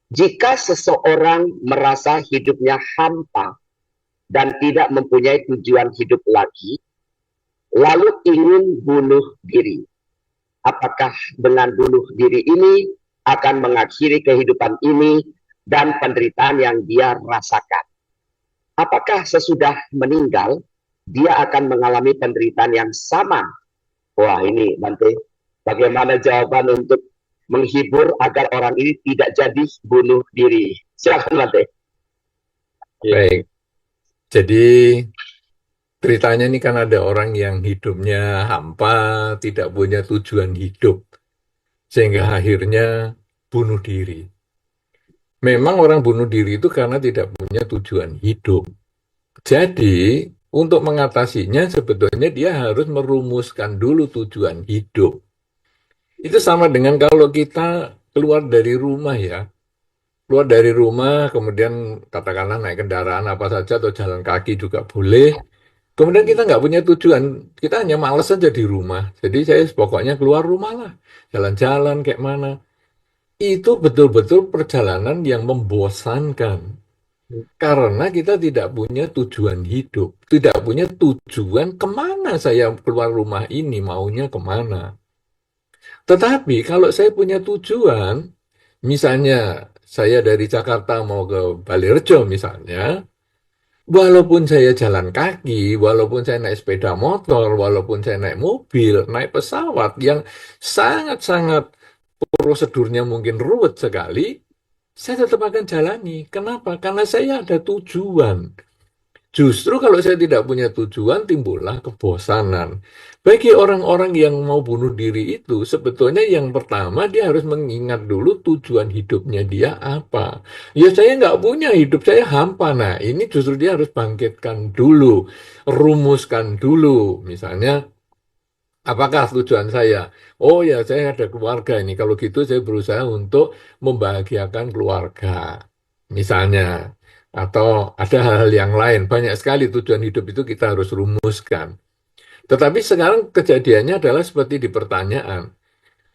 Jika seseorang merasa hidupnya hampa dan tidak mempunyai tujuan hidup lagi, lalu ingin bunuh diri, apakah dengan bunuh diri ini akan mengakhiri kehidupan ini dan penderitaan yang dia rasakan? Apakah sesudah meninggal dia akan mengalami penderitaan yang sama? Wah, ini nanti bagaimana jawaban untuk menghibur agar orang ini tidak jadi bunuh diri? Silakan nanti. Baik, jadi ceritanya ini kan ada orang yang hidupnya hampa, tidak punya tujuan hidup, sehingga akhirnya bunuh diri. Memang orang bunuh diri itu karena tidak punya tujuan hidup. Jadi, untuk mengatasinya sebetulnya dia harus merumuskan dulu tujuan hidup. Itu sama dengan kalau kita keluar dari rumah ya. Keluar dari rumah, kemudian katakanlah naik kendaraan apa saja atau jalan kaki juga boleh. Kemudian kita nggak punya tujuan, kita hanya males saja di rumah. Jadi saya pokoknya keluar rumah lah, jalan-jalan kayak mana. Itu betul-betul perjalanan yang membosankan. Karena kita tidak punya tujuan hidup, tidak punya tujuan kemana saya keluar rumah ini, maunya kemana. Tetapi kalau saya punya tujuan, misalnya saya dari Jakarta mau ke Balirejo misalnya, walaupun saya jalan kaki, walaupun saya naik sepeda motor, walaupun saya naik mobil, naik pesawat yang sangat-sangat prosedurnya mungkin ruwet sekali, saya tetap akan jalani. Kenapa? Karena saya ada tujuan. Justru kalau saya tidak punya tujuan, timbullah kebosanan. Bagi orang-orang yang mau bunuh diri itu, sebetulnya yang pertama dia harus mengingat dulu tujuan hidupnya dia apa. Ya saya nggak punya hidup, saya hampa. Nah ini justru dia harus bangkitkan dulu, rumuskan dulu. Misalnya, apakah tujuan saya? Oh ya saya ada keluarga ini, kalau gitu saya berusaha untuk membahagiakan keluarga. Misalnya. Atau ada hal-hal yang lain. Banyak sekali tujuan hidup itu kita harus rumuskan. Tetapi sekarang kejadiannya adalah seperti di pertanyaan,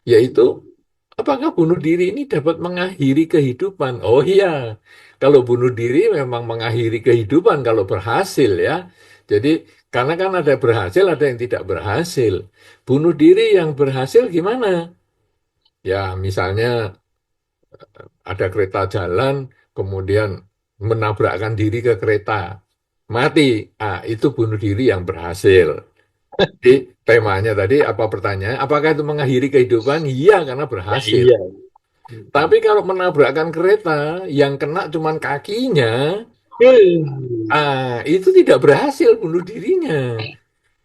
yaitu apakah bunuh diri ini dapat mengakhiri kehidupan? Oh iya, kalau bunuh diri memang mengakhiri kehidupan kalau berhasil ya. Jadi karena kan ada berhasil, ada yang tidak berhasil. Bunuh diri yang berhasil gimana? Ya misalnya ada kereta jalan, kemudian menabrakkan diri ke kereta, mati. Ah, itu bunuh diri yang berhasil. Jadi temanya tadi apa pertanyaan? Apakah itu mengakhiri kehidupan? Iya, karena Ya, berhasil. iya. Tapi kalau menabrakkan kereta yang kena cuman kakinya, itu tidak berhasil bunuh dirinya.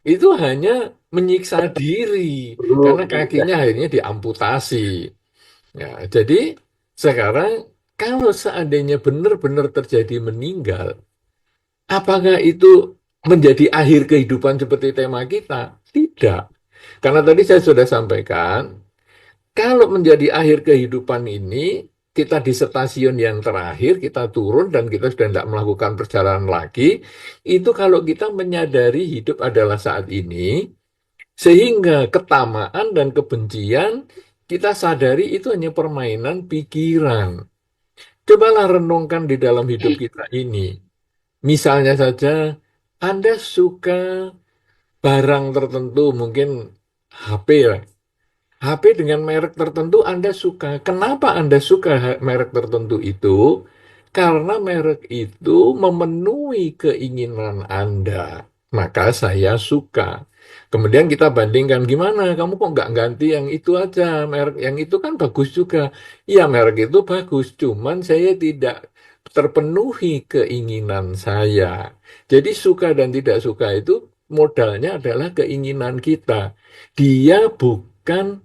Itu hanya menyiksa diri karena kakinya akhirnya diamputasi. Ya, jadi sekarang kalau seandainya benar-benar terjadi meninggal, apakah itu menjadi akhir kehidupan seperti tema kita? Tidak. Karena tadi saya sudah sampaikan, kalau menjadi akhir kehidupan ini, kita di stasiun yang terakhir, kita turun dan kita sudah tidak melakukan perjalanan lagi, itu kalau kita menyadari hidup adalah saat ini, sehingga ketamaan dan kebencian kita sadari itu hanya permainan pikiran. Cobalah renungkan di dalam hidup kita ini. Misalnya saja, Anda suka barang tertentu, mungkin HP lah. HP dengan merek tertentu Anda suka. Kenapa Anda suka merek tertentu itu? Karena merek itu memenuhi keinginan Anda. Maka saya suka. Kemudian kita bandingkan, gimana? Kamu kok nggak ganti yang itu aja? Merek yang itu kan bagus juga. Iya, merek itu bagus. Cuman saya tidak terpenuhi keinginan saya. Jadi suka dan tidak suka itu modalnya adalah keinginan kita. Dia bukan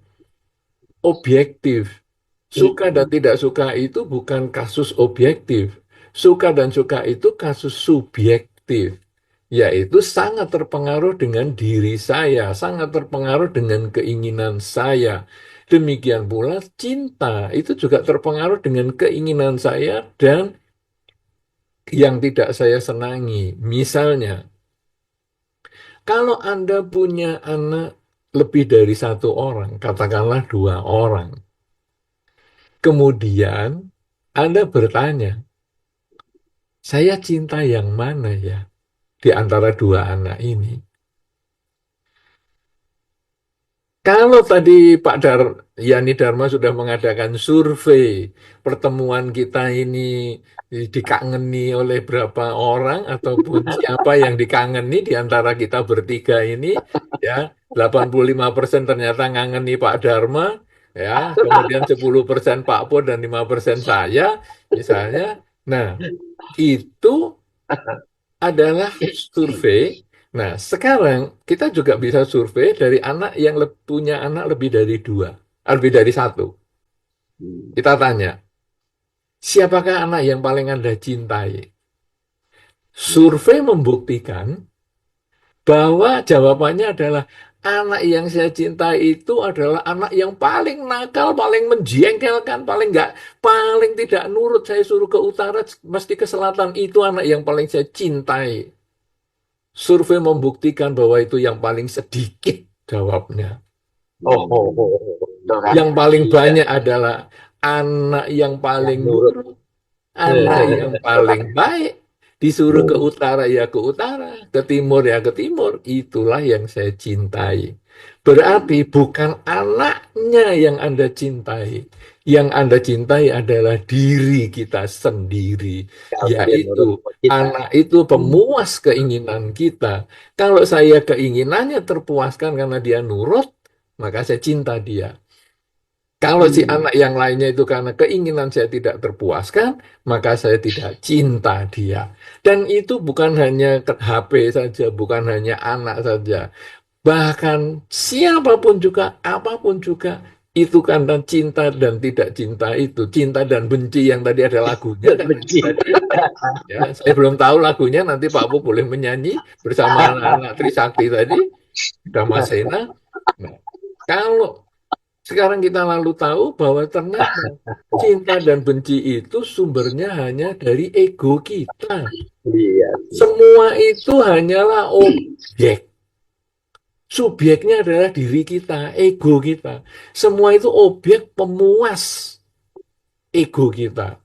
objektif. Suka dan tidak suka itu bukan kasus objektif. Suka dan suka itu kasus subjektif, yaitu sangat terpengaruh dengan diri saya, sangat terpengaruh dengan keinginan saya. Demikian pula cinta itu juga terpengaruh dengan keinginan saya dan yang tidak saya senangi. Misalnya, kalau Anda punya anak lebih dari satu orang, katakanlah dua orang, kemudian Anda bertanya, saya cinta yang mana ya di antara dua anak ini? Kalau tadi Pak Yani Dharma sudah mengadakan survei, pertemuan kita ini dikangeni oleh berapa orang ataupun siapa yang dikangeni di antara kita bertiga ini, ya 85% ternyata ngangeni Pak Dharma, ya kemudian 10% Pak Po dan 5% saya, misalnya. Nah, itu adalah survei. Nah, sekarang kita juga bisa survei dari anak yang punya anak lebih dari dua, lebih dari satu. Kita tanya, siapakah anak yang paling Anda cintai? Survei membuktikan bahwa jawabannya adalah anak yang saya cintai itu adalah anak yang paling nakal, paling menjengkelkan, paling tidak nurut. Saya suruh ke utara, mesti ke selatan. Itu anak yang paling saya cintai. Survei membuktikan bahwa itu yang paling sedikit jawabnya. Yang paling banyak adalah anak yang paling nurut, anak yang paling baik. Disuruh ke utara ya ke utara, ke timur ya ke timur. Itulah yang saya cintai. Berarti bukan anaknya yang Anda cintai. Yang Anda cintai adalah diri kita sendiri. Yaitu anak itu pemuas keinginan kita. Kalau saya keinginannya terpuaskan karena dia nurut, maka saya cinta dia. Kalau si anak yang lainnya itu karena keinginan saya tidak terpuaskan, maka saya tidak cinta dia. Dan itu bukan hanya HP saja, bukan hanya anak saja. Bahkan siapapun juga, apapun juga, itu karena cinta dan tidak cinta itu. Cinta dan benci yang tadi ada lagunya. Kan? Tadi, ya, saya belum tahu lagunya, nanti Pak Bu boleh menyanyi bersama anak-anak Trisakti tadi, Damasena. Nah, kalau sekarang kita lalu tahu bahwa ternyata cinta dan benci itu sumbernya hanya dari ego kita. Semua itu hanyalah objek. Subjeknya adalah diri kita, ego kita. Semua itu objek pemuas ego kita.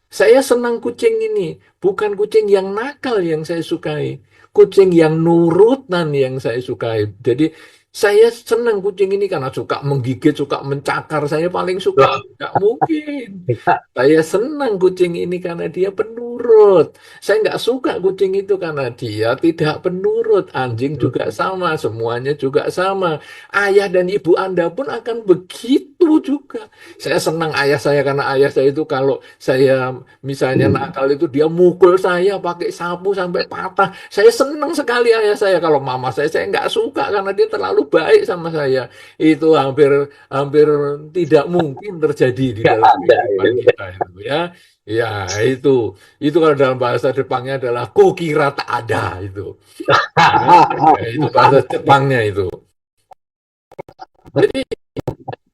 Saya senang kucing ini, bukan kucing yang nakal yang saya sukai, kucing yang nurutan yang saya sukai. Jadi saya senang kucing ini karena suka menggigit, suka mencakar. Saya paling suka, nggak mungkin. Saya senang kucing ini karena dia penurut. Saya nggak suka kucing itu karena dia tidak penurut. Anjing juga sama, semuanya juga sama. Ayah dan ibu Anda pun akan begitu juga. Saya senang ayah saya karena ayah saya itu kalau saya misalnya nakal itu dia mukul saya pakai sapu sampai patah. Saya senang sekali ayah saya. Kalau mama saya nggak suka karena dia terlalu baik sama saya. Itu hampir hampir tidak mungkin terjadi di dalam kehidupan kita itu ya. Ya itu kalau dalam bahasa Jepangnya adalah kukira tak ada itu. Ya, itu bahasa Jepangnya itu. Jadi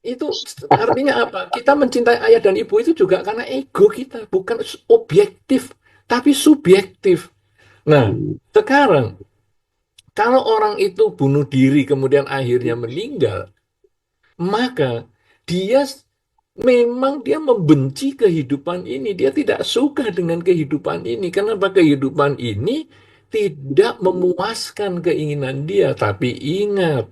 itu artinya apa? Kita mencintai ayah dan ibu itu juga karena ego kita, bukan objektif, tapi subjektif. Nah, sekarang kalau orang itu bunuh diri kemudian akhirnya meninggal, maka dia memang dia membenci kehidupan ini. Dia tidak suka dengan kehidupan ini. Kenapa kehidupan ini tidak memuaskan keinginan dia? Tapi ingat,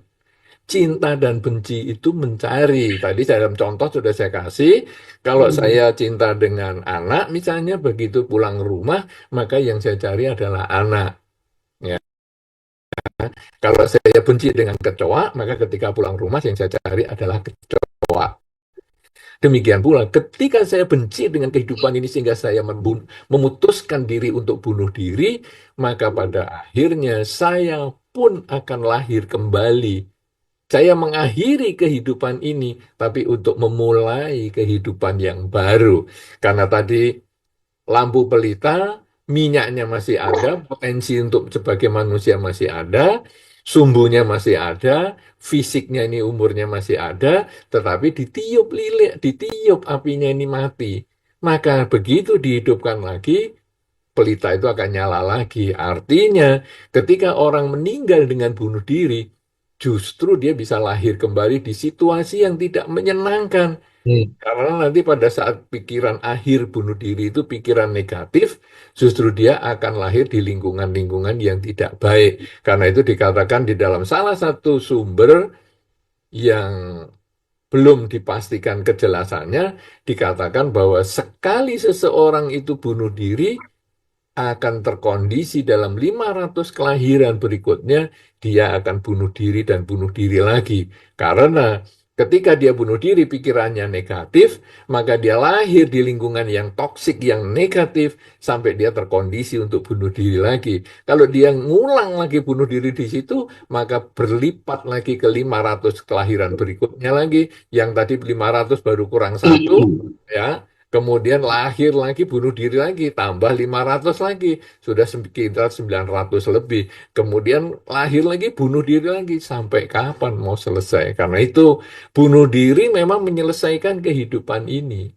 cinta dan benci itu mencari. Tadi dalam contoh sudah saya kasih, kalau saya cinta dengan anak, misalnya begitu pulang rumah, maka yang saya cari adalah anak. Ya. Kalau saya benci dengan kecoa, maka ketika pulang rumah yang saya cari adalah kecoa. Demikian pula, ketika saya benci dengan kehidupan ini sehingga saya memutuskan diri untuk bunuh diri, maka pada akhirnya saya pun akan lahir kembali. Saya mengakhiri kehidupan ini, tapi untuk memulai kehidupan yang baru. Karena tadi lampu pelita, minyaknya masih ada, potensi untuk sebagai manusia masih ada, sumbunya masih ada, fisiknya ini umurnya masih ada, tetapi ditiup lilik, ditiup apinya ini mati. Maka begitu dihidupkan lagi, pelita itu akan nyala lagi. Artinya, ketika orang meninggal dengan bunuh diri, justru dia bisa lahir kembali di situasi yang tidak menyenangkan. Hmm. Karena nanti pada saat pikiran akhir bunuh diri itu pikiran negatif, justru dia akan lahir di lingkungan-lingkungan yang tidak baik. Karena itu dikatakan di dalam salah satu sumber yang belum dipastikan kejelasannya, dikatakan bahwa sekali seseorang itu bunuh diri, akan terkondisi dalam 500 kelahiran berikutnya, dia akan bunuh diri dan bunuh diri lagi. Karena ketika dia bunuh diri, pikirannya negatif, maka dia lahir di lingkungan yang toksik, yang negatif, sampai dia terkondisi untuk bunuh diri lagi. Kalau dia ngulang lagi bunuh diri di situ, maka berlipat lagi ke 500 kelahiran berikutnya lagi. Yang tadi 500 baru kurang satu, ya. Kemudian lahir lagi, bunuh diri lagi, tambah 500 lagi. Sudah sekitar 900 lebih. Kemudian lahir lagi, bunuh diri lagi. Sampai kapan mau selesai? Karena itu, bunuh diri memang menyelesaikan kehidupan ini.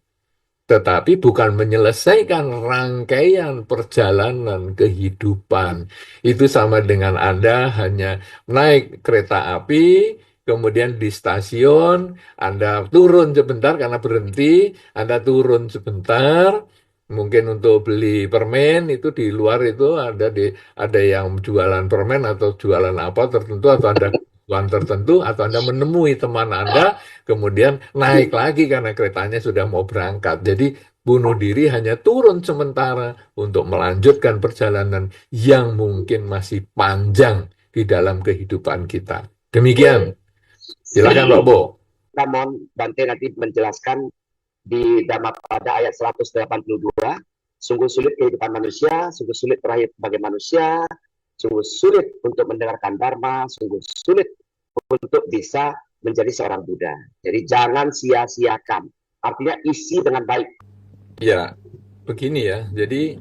Tetapi bukan menyelesaikan rangkaian perjalanan kehidupan. Itu sama dengan Anda hanya naik kereta api, kemudian di stasiun, Anda turun sebentar karena berhenti, Anda turun sebentar, mungkin untuk beli permen, itu di luar itu ada yang jualan permen atau jualan apa tertentu, atau Anda kebutuhan tertentu, atau Anda menemui teman Anda, kemudian naik lagi karena keretanya sudah mau berangkat. Jadi bunuh diri hanya turun sementara untuk melanjutkan perjalanan yang mungkin masih panjang di dalam kehidupan kita. Demikian. Silakan Pak Bo. Namun Bante nanti menjelaskan di Dhammapada ayat 182, sungguh sulit kehidupan manusia, sungguh sulit terakhir sebagai manusia, sungguh sulit untuk mendengarkan Dharma, sungguh sulit untuk bisa menjadi seorang Buddha. Jadi jangan sia-siakan. Artinya isi dengan baik. Ya, begini ya. Jadi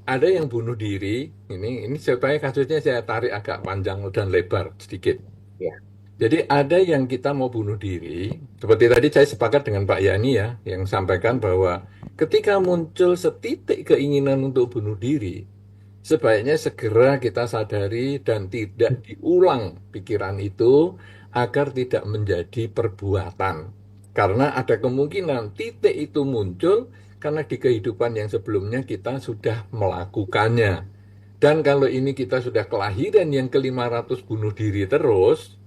ada yang bunuh diri. Ini supaya kasusnya saya tarik agak panjang dan lebar sedikit. Ya. Jadi ada yang kita mau bunuh diri, seperti tadi saya sepakat dengan Pak Yani ya, yang sampaikan bahwa ketika muncul setitik keinginan untuk bunuh diri, sebaiknya segera kita sadari dan tidak diulang pikiran itu agar tidak menjadi perbuatan. Karena ada kemungkinan titik itu muncul karena di kehidupan yang sebelumnya kita sudah melakukannya. Dan kalau ini kita sudah kelahiran yang ke-500 bunuh diri terus,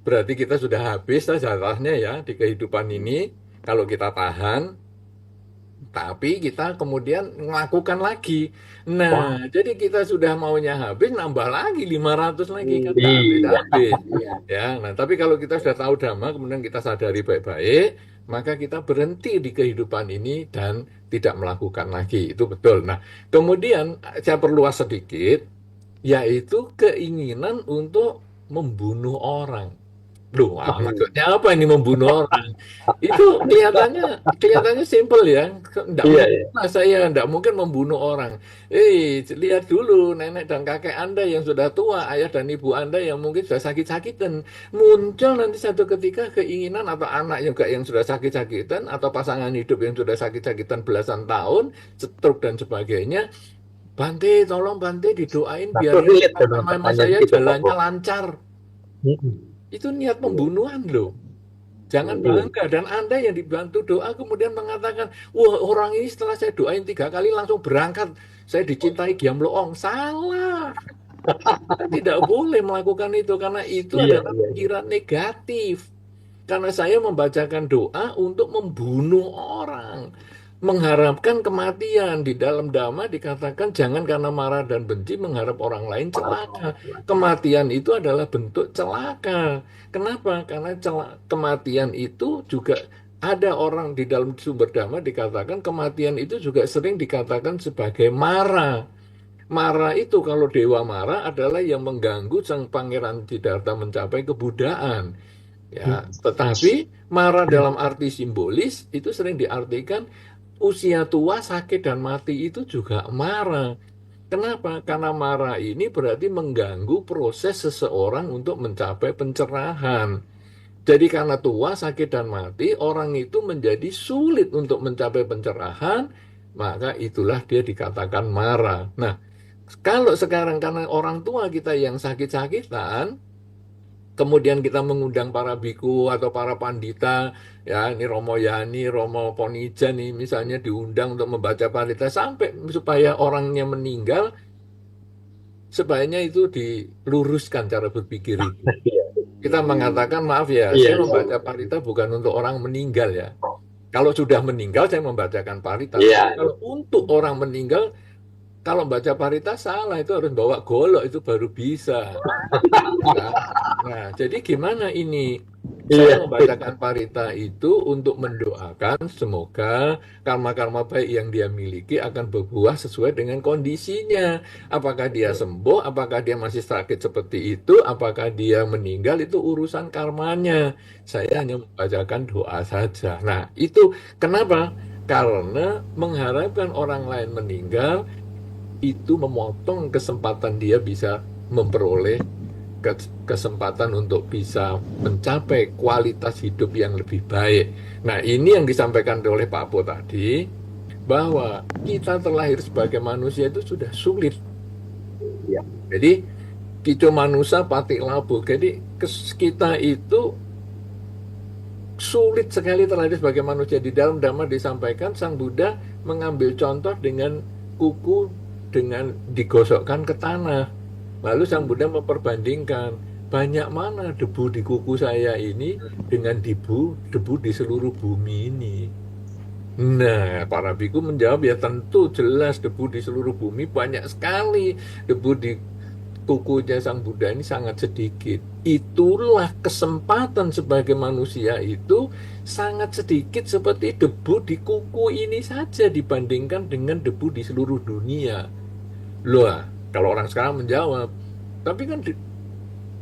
berarti kita sudah habis sejarahnya ya di kehidupan ini. Kalau kita tahan, tapi kita kemudian melakukan lagi. Nah, jadi kita sudah maunya habis, nambah lagi 500 lagi kan nggak habis-habis. Ya, nah tapi kalau kita sudah tahu Dhamma, kemudian kita sadari baik-baik, maka kita berhenti di kehidupan ini dan tidak melakukan lagi. Itu betul. Nah, kemudian saya perluas sedikit, yaitu keinginan untuk membunuh orang. Loh, maksudnya apa ini membunuh orang? Itu kelihatannya simpel ya. Enggak mungkin lah saya enggak mungkin membunuh orang. Lihat dulu nenek dan kakek Anda yang sudah tua, ayah dan ibu Anda yang mungkin sudah sakit-sakitan. Muncul nanti satu ketika keinginan, atau anak juga yang sudah sakit-sakitan, atau pasangan hidup yang sudah sakit-sakitan belasan tahun, stroke dan sebagainya. Bante, tolong Bante didoain biar mama saya jalannya lancar. Itu niat pembunuhan loh. Jangan bangga. Dan Anda yang dibantu doa kemudian mengatakan, wah orang ini setelah saya doain 3 kali langsung berangkat. Saya dicintai Giam Loong. Salah. Kita tidak boleh melakukan itu karena itu adalah pikiran negatif. Karena saya membacakan doa untuk membunuh orang. Mengharapkan kematian. Di dalam Dhamma dikatakan jangan karena marah dan benci mengharap orang lain celaka. Kematian itu adalah bentuk celaka. Kenapa? Karena kematian itu juga ada orang di dalam sumber Dhamma dikatakan kematian itu juga sering dikatakan sebagai mara. Mara itu kalau dewa Mara adalah yang mengganggu sang pangeran Siddhartha mencapai kebudaan. Ya, tetapi Mara dalam arti simbolis itu sering diartikan usia tua, sakit dan mati itu juga Mara. Kenapa? Karena Mara ini berarti mengganggu proses seseorang untuk mencapai pencerahan. Jadi karena tua, sakit dan mati, orang itu menjadi sulit untuk mencapai pencerahan, maka itulah dia dikatakan Mara. Nah, kalau sekarang karena orang tua kita yang sakit-sakitan, kemudian kita mengundang para biku atau para pandita, ya ini Romo Yani, Romo Ponija nih misalnya diundang untuk membaca parita sampai supaya orangnya meninggal, sebaiknya itu diluruskan cara berpikir itu. Iya. Kita mengatakan maaf ya, Iya. saya membaca parita bukan untuk orang meninggal ya. Kalau sudah meninggal saya membacakan parita. Iya. Kalau untuk orang meninggal, kalau baca parita salah, itu harus bawa golok itu baru bisa. Ya. Nah, jadi gimana ini? Saya Iya. membacakan parita itu untuk mendoakan semoga karma-karma baik yang dia miliki akan berbuah sesuai dengan kondisinya. Apakah dia sembuh, apakah dia masih sakit seperti itu, apakah dia meninggal, itu urusan karmanya. Saya hanya membacakan doa saja. Nah, itu kenapa? Karena mengharapkan orang lain meninggal itu memotong kesempatan dia bisa memperoleh kesempatan untuk bisa mencapai kualitas hidup yang lebih baik. Nah, ini yang disampaikan oleh Pak Po tadi, bahwa kita terlahir sebagai manusia itu sudah sulit. Iya. Jadi, kico manusia patik labu. Jadi, kita itu sulit sekali terlahir sebagai manusia. Di dalam Dhamma disampaikan, Sang Buddha mengambil contoh dengan kuku dengan digosokkan ke tanah. Lalu Sang Buddha memperbandingkan, banyak mana debu di kuku saya ini dengan debu di seluruh bumi ini. Nah, para biku menjawab, ya tentu jelas debu di seluruh bumi banyak sekali. Debu di kukunya Sang Buddha ini sangat sedikit. Itulah kesempatan sebagai manusia itu sangat sedikit seperti debu di kuku ini saja dibandingkan dengan debu di seluruh dunia. Loh, kalau orang sekarang menjawab, tapi kan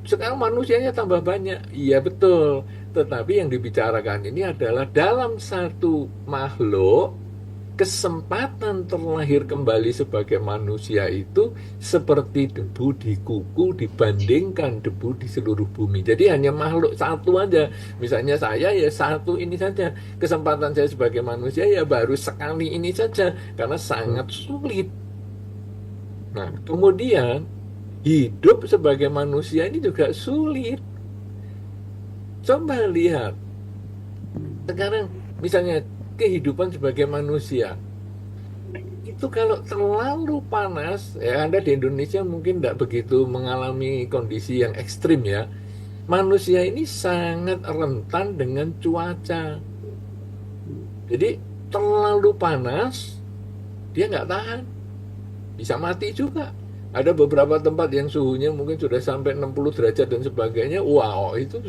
sekarang manusianya tambah banyak. Iya betul, tetapi yang dibicarakan ini adalah dalam satu makhluk, kesempatan terlahir kembali sebagai manusia itu seperti debu di kuku dibandingkan debu di seluruh bumi. Jadi hanya makhluk satu aja. Misalnya saya ya satu ini saja. Kesempatan saya sebagai manusia ya baru sekali ini saja karena sangat sulit. Nah, kemudian hidup sebagai manusia ini juga sulit. Coba lihat. Sekarang misalnya kehidupan sebagai manusia. Itu kalau terlalu panas, ya Anda di Indonesia mungkin tidak begitu mengalami kondisi yang ekstrim ya. Manusia ini sangat rentan dengan cuaca. Jadi terlalu panas, dia nggak tahan. Bisa mati juga. Ada beberapa tempat yang suhunya mungkin sudah sampai 60 derajat dan sebagainya. Wow, itu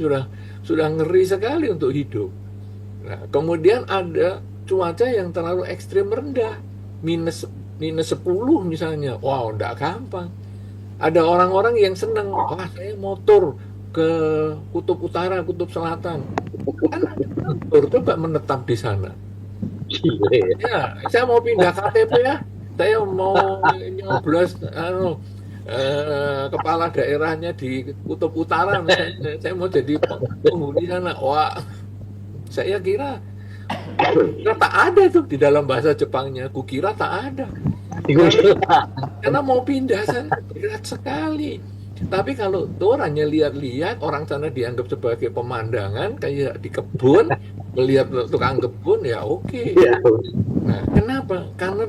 sudah ngeri sekali untuk hidup. Nah, kemudian ada cuaca yang terlalu ekstrim rendah. Minus minus 10 misalnya. Wow, enggak gampang. Ada orang-orang yang senang, wah saya motor ke kutub utara, kutub selatan. Kan motor coba menetap di sana. Ya, saya mau pindah KTP ya. Saya mau nyoblos kepala daerahnya di Kutub Utara misalnya. Saya mau jadi penghuni sana. Wah, saya kira tak ada itu di dalam bahasa Jepangnya. Kukira tak ada. Karena mau pindah sana berat sekali. Tapi kalau orang hanya lihat-lihat, orang sana dianggap sebagai pemandangan kayak di kebun, melihat tukang kebun ya oke. Nah, kenapa? Karena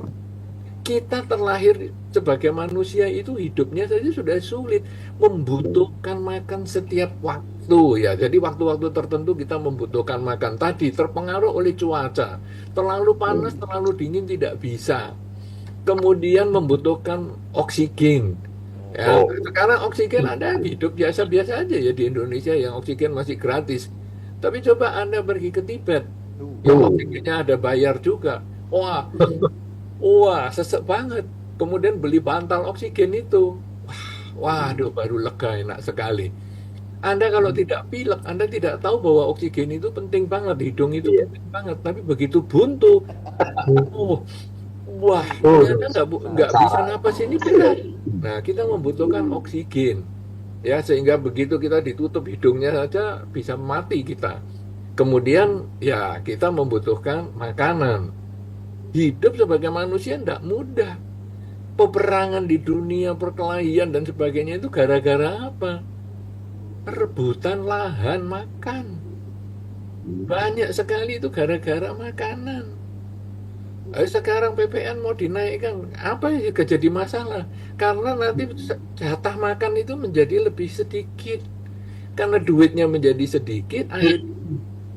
kita terlahir sebagai manusia itu hidupnya saja sudah sulit, membutuhkan makan setiap waktu ya. Jadi waktu-waktu tertentu kita membutuhkan makan, tadi terpengaruh oleh cuaca. Terlalu panas, terlalu dingin tidak bisa. Kemudian membutuhkan oksigen. Ya, sekarang oksigen ada hidup biasa-biasa aja ya di Indonesia yang oksigen masih gratis. Tapi coba Anda pergi ke Tibet, yang oksigennya ada bayar juga. Wah, wah, sesek banget. Kemudian beli bantal oksigen itu. Waduh, baru lega, enak sekali. Anda kalau tidak pilek, Anda tidak tahu bahwa oksigen itu penting banget, hidung itu penting banget. Tapi begitu buntu, wah, ternyata nggak bisa napas, ini berat. Nah, kita membutuhkan oksigen. Ya, sehingga begitu kita ditutup hidungnya saja bisa mati kita. Kemudian ya kita membutuhkan makanan. Hidup sebagai manusia tidak mudah. Peperangan di dunia, perkelahian dan sebagainya itu gara-gara apa? rebutan lahan makan. Banyak sekali itu gara-gara makanan. Sekarang PPN mau dinaikkan, apa yang juga jadi masalah? Karena nanti jatah makan itu menjadi lebih sedikit. Karena duitnya menjadi sedikit, akhirnya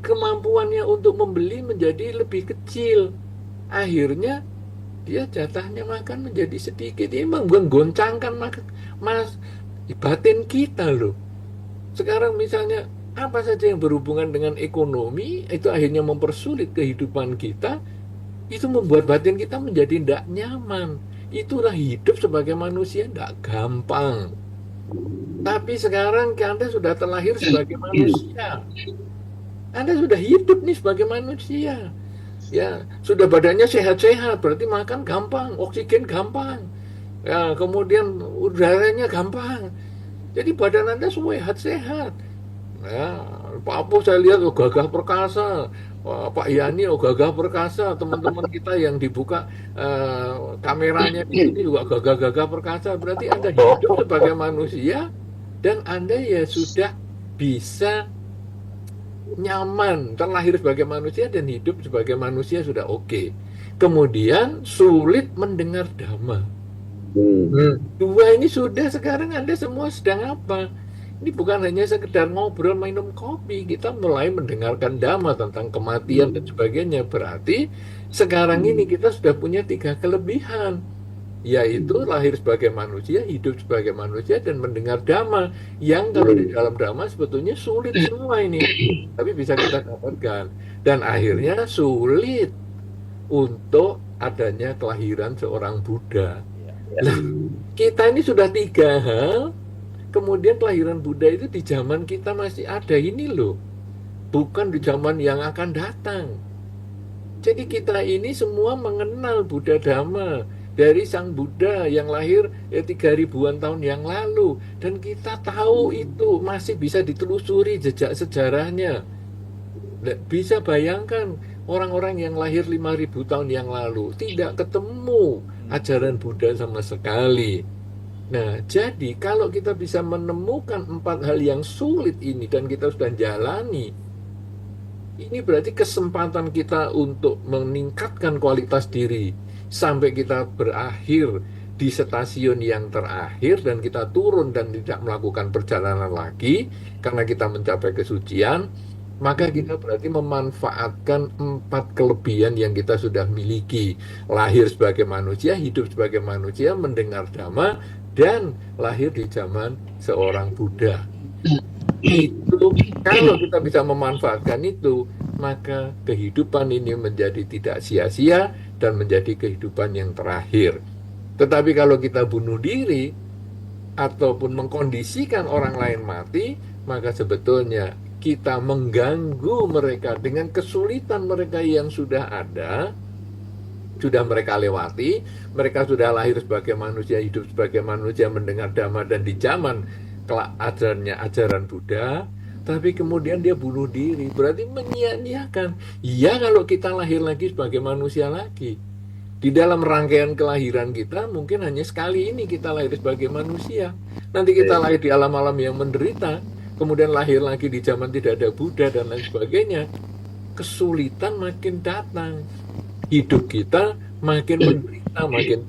kemampuannya untuk membeli menjadi lebih kecil. Akhirnya dia jatahnya makan menjadi sedikit. Ini menggoncangkan mas batin kita loh. Sekarang misalnya apa saja yang berhubungan dengan ekonomi itu akhirnya mempersulit kehidupan kita, itu membuat batin kita menjadi tidak nyaman. Itulah hidup sebagai manusia tidak gampang. Tapi sekarang Anda sudah terlahir sebagai manusia. Anda sudah hidup nih sebagai manusia. Ya, sudah badannya sehat-sehat, berarti makan gampang, oksigen gampang. Ya, kemudian udaranya gampang. Jadi badan Anda sehat-sehat. Ya, Pak Apu saya lihat gagah perkasa. Wah, Pak Yani gagah perkasa. Teman-teman kita yang dibuka kameranya di sini juga gagah-gagah perkasa. Berarti Anda hidup sebagai manusia dan Anda ya sudah bisa nyaman, terlahir sebagai manusia dan hidup sebagai manusia sudah oke. Kemudian sulit mendengar dhamma. Dua ini sudah, sekarang Anda semua sedang apa? Ini bukan hanya sekedar ngobrol minum kopi, kita mulai mendengarkan dhamma tentang kematian dan sebagainya. Berarti sekarang ini kita sudah punya 3 kelebihan, yaitu lahir sebagai manusia, hidup sebagai manusia, dan mendengar dhamma. Yang kalau di dalam dhamma sebetulnya sulit semua ini, tapi bisa kita dapatkan. Dan akhirnya sulit untuk adanya kelahiran seorang Buddha. Nah, kita ini sudah 3 hal. Kemudian kelahiran Buddha itu di zaman kita masih ada ini loh, bukan di zaman yang akan datang. Jadi kita ini semua mengenal Buddha Dhamma dari Sang Buddha yang lahir 3.000-an tahun yang lalu, dan kita tahu itu masih bisa ditelusuri jejak sejarahnya. Bisa bayangkan orang-orang yang lahir 5.000 tahun yang lalu tidak ketemu ajaran Buddha sama sekali. Nah, jadi kalau kita bisa menemukan 4 hal yang sulit ini dan kita sudah jalani, ini berarti kesempatan kita untuk meningkatkan kualitas diri sampai kita berakhir di stasiun yang terakhir dan kita turun dan tidak melakukan perjalanan lagi karena kita mencapai kesucian. Maka kita berarti memanfaatkan 4 kelebihan yang kita sudah miliki. Lahir sebagai manusia, hidup sebagai manusia, mendengar dhamma, dan lahir di zaman seorang Buddha. Itu kalau kita bisa memanfaatkan itu, maka kehidupan ini menjadi tidak sia-sia dan menjadi kehidupan yang terakhir. Tetapi kalau kita bunuh diri ataupun mengkondisikan orang lain mati, maka sebetulnya kita mengganggu mereka dengan kesulitan mereka yang sudah ada, sudah mereka lewati. Mereka sudah lahir sebagai manusia, hidup sebagai manusia, mendengar dhamma dan di zaman ajaran Buddha, tapi kemudian dia bunuh diri, berarti menyia-nyiakan. Ya, kalau kita lahir lagi sebagai manusia lagi, di dalam rangkaian kelahiran kita mungkin hanya sekali ini kita lahir sebagai manusia. Nanti kita lahir di alam-alam yang menderita, kemudian lahir lagi di zaman tidak ada Buddha dan lain sebagainya. Kesulitan makin datang. Hidup kita makin menderita, makin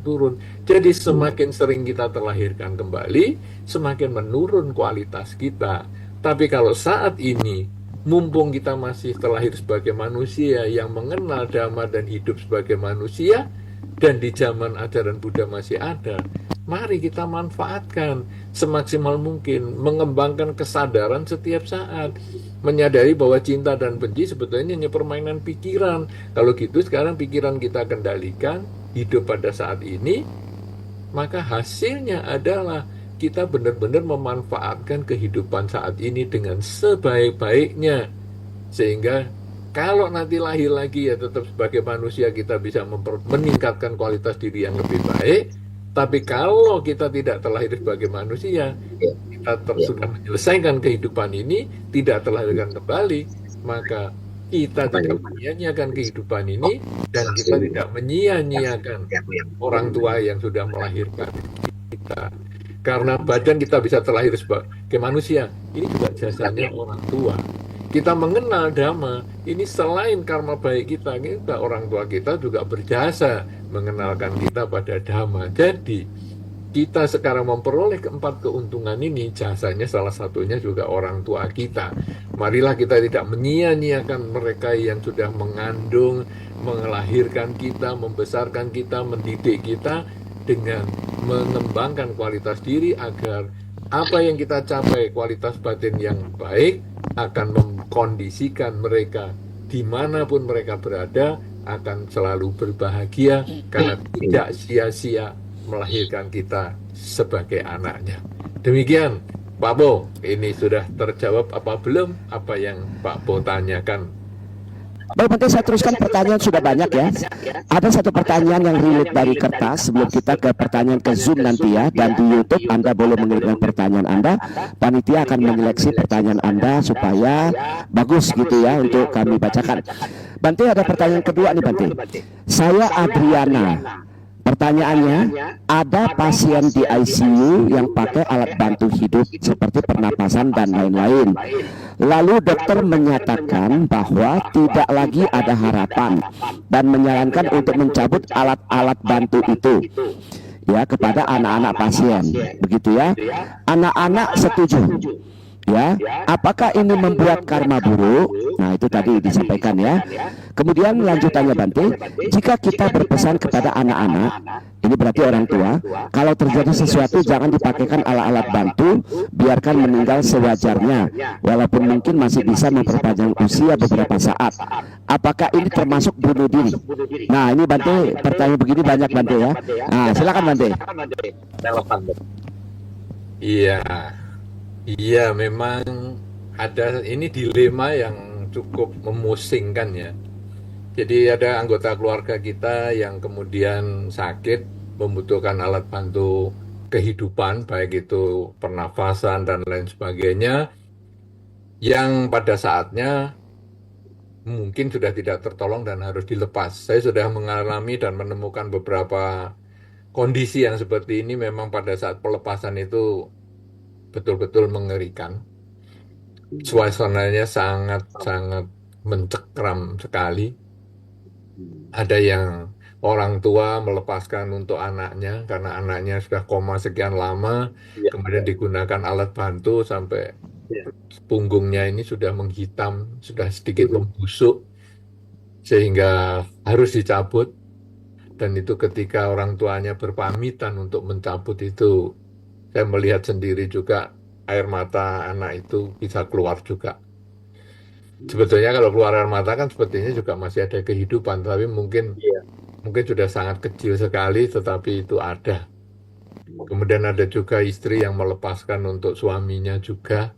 turun. Jadi semakin sering kita terlahirkan kembali, semakin menurun kualitas kita. Tapi kalau saat ini, mumpung kita masih terlahir sebagai manusia yang mengenal dhamma dan hidup sebagai manusia, dan di zaman ajaran Buddha masih ada, mari kita manfaatkan semaksimal mungkin, mengembangkan kesadaran setiap saat, menyadari bahwa cinta dan benci sebetulnya hanya permainan pikiran. Kalau gitu sekarang pikiran kita kendalikan, hidup pada saat ini, maka hasilnya adalah kita benar-benar memanfaatkan kehidupan saat ini dengan sebaik-baiknya. Sehingga kalau nanti lahir lagi ya tetap sebagai manusia kita bisa meningkatkan kualitas diri yang lebih baik. Tapi kalau kita tidak terlahir sebagai manusia, kita sudah menyelesaikan kehidupan ini, tidak terlahirkan kembali, maka kita tidak menyia-nyiakan kehidupan ini, dan kita tidak menyia-nyiakan orang tua yang sudah melahirkan kita. Karena badan kita bisa terlahir sebagai manusia, ini juga jasanya orang tua. Kita mengenal dhamma, ini selain karma baik kita orang tua kita juga berjasa mengenalkan kita pada dhamma. Jadi, kita sekarang memperoleh keempat keuntungan ini, jasanya salah satunya juga orang tua kita. Marilah kita tidak menyia-nyiakan mereka yang sudah mengandung, melahirkan kita, membesarkan kita, mendidik kita, dengan mengembangkan kualitas diri agar apa yang kita capai, kualitas batin yang baik, akan mengkondisikan mereka dimanapun mereka berada, akan selalu berbahagia karena tidak sia-sia melahirkan kita sebagai anaknya. Demikian, Pak Bo, ini sudah terjawab apa belum apa yang Pak Bo tanyakan? Baik, nanti saya teruskan, pertanyaan sudah banyak ya. Ada satu pertanyaan yang relate dari kertas sebelum kita ke pertanyaan ke Zoom nanti ya. Dan di YouTube Anda boleh mengirimkan pertanyaan Anda. Panitia akan menyeleksi pertanyaan Anda supaya bagus gitu ya untuk kami bacakan. Bante, ada pertanyaan kedua nih Bante. Saya Adriana. Pertanyaannya, ada pasien di ICU yang pakai alat bantu hidup seperti pernapasan dan lain-lain. Lalu dokter menyatakan bahwa tidak lagi ada harapan dan menyarankan untuk mencabut alat-alat bantu itu ya kepada anak-anak pasien. Begitu ya. Anak-anak setuju. Ya, apakah ini membuat karma buruk? Nah, itu tadi disampaikan ya. Kemudian lanjutannya Bante, jika kita berpesan kepada anak-anak, ini berarti orang tua, kalau terjadi sesuatu jangan dipakaikan alat-alat bantu, biarkan meninggal sewajarnya, walaupun mungkin masih bisa memperpanjang usia beberapa saat. Apakah ini termasuk bunuh diri? Nah, ini Bante, pertanyaan begini banyak Bante ya. Nah, silakan Bante. Iya. Iya, memang ada ini dilema yang cukup memusingkan ya. Jadi ada anggota keluarga kita yang kemudian sakit, membutuhkan alat bantu kehidupan, baik itu pernafasan dan lain sebagainya, yang pada saatnya mungkin sudah tidak tertolong dan harus dilepas. Saya sudah mengalami dan menemukan beberapa kondisi yang seperti ini, memang pada saat pelepasan itu betul-betul mengerikan. Suasananya sangat-sangat mencekram sekali. Ada yang orang tua melepaskan untuk anaknya karena anaknya sudah koma sekian lama, kemudian digunakan alat bantu sampai punggungnya ini sudah menghitam, sudah sedikit membusuk, sehingga harus dicabut. Dan itu ketika orang tuanya berpamitan untuk mencabut itu, saya melihat sendiri juga air mata anak itu bisa keluar juga. Sebetulnya kalau keluar air mata kan sepertinya juga masih ada kehidupan, tapi mungkin sudah sangat kecil sekali, tetapi itu ada. Kemudian ada juga istri yang melepaskan untuk suaminya juga,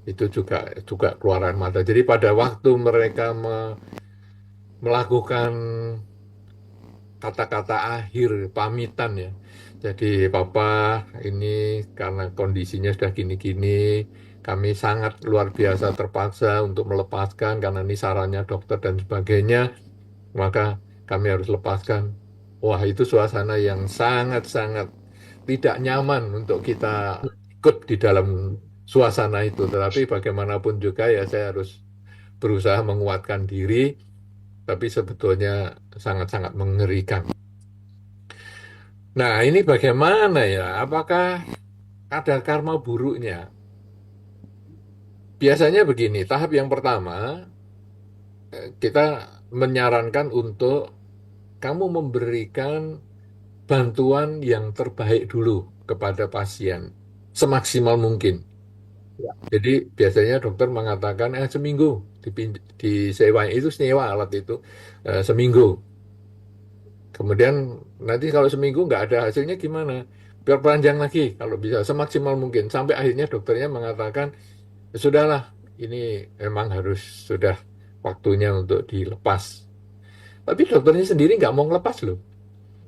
itu juga keluar air mata. Jadi pada waktu mereka melakukan kata-kata akhir pamitan ya. Jadi Papa ini karena kondisinya sudah gini-gini, kami sangat luar biasa terpaksa untuk melepaskan karena ini sarannya dokter dan sebagainya, maka kami harus lepaskan. Wah, itu suasana yang sangat-sangat tidak nyaman untuk kita ikut di dalam suasana itu. Tetapi bagaimanapun juga ya saya harus berusaha menguatkan diri, tapi sebetulnya sangat-sangat mengerikan. Nah, ini bagaimana ya? Apakah ada karma buruknya? Biasanya begini, tahap yang pertama, kita menyarankan untuk kamu memberikan bantuan yang terbaik dulu kepada pasien, semaksimal mungkin. Jadi biasanya dokter mengatakan, seminggu, disewa, itu sewa alat itu, seminggu. Kemudian nanti kalau seminggu nggak ada hasilnya gimana? Perpanjang lagi kalau bisa semaksimal mungkin. Sampai akhirnya dokternya mengatakan, sudahlah, ini memang harus sudah waktunya untuk dilepas. Tapi dokternya sendiri nggak mau ngelepas loh.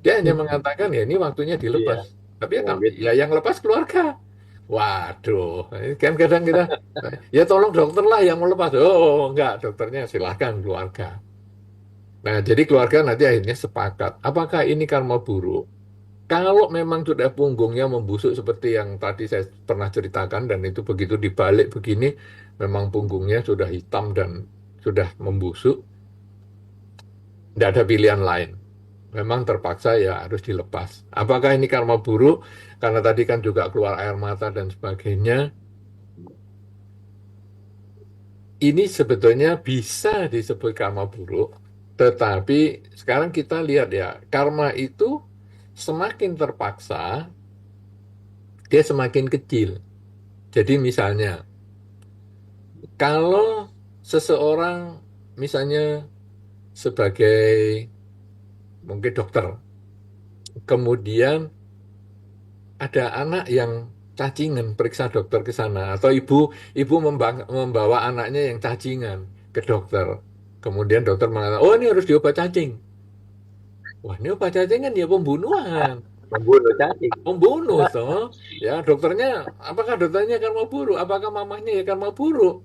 Dia hanya mengatakan ya ini waktunya dilepas. Tapi ya yang lepas keluarga. Waduh, kan kadang kita, ya tolong dokter lah yang melepas. Oh enggak, dokternya silahkan keluarga. Nah, jadi keluarga nanti akhirnya sepakat, apakah ini karma buruk? Kalau memang sudah punggungnya membusuk seperti yang tadi saya pernah ceritakan dan itu begitu dibalik begini, memang punggungnya sudah hitam dan sudah membusuk, tidak ada pilihan lain. Memang terpaksa ya harus dilepas. Apakah ini karma buruk? Karena tadi kan juga keluar air mata dan sebagainya. Ini sebetulnya bisa disebut karma buruk, tetapi sekarang kita lihat ya, karma itu semakin terpaksa, dia semakin kecil. Jadi misalnya, kalau seseorang misalnya sebagai mungkin dokter, kemudian ada anak yang cacingan, periksa dokter ke sana, atau ibu membawa anaknya yang cacingan ke dokter. Kemudian dokter mengatakan, oh ini harus diobat cacing. Wah ini obat cacing kan ya pembunuhan. Membunuh cacing. Membunuh toh. Ya dokternya, apakah dokternya karma buruk? Apakah mamahnya ya karma buruk?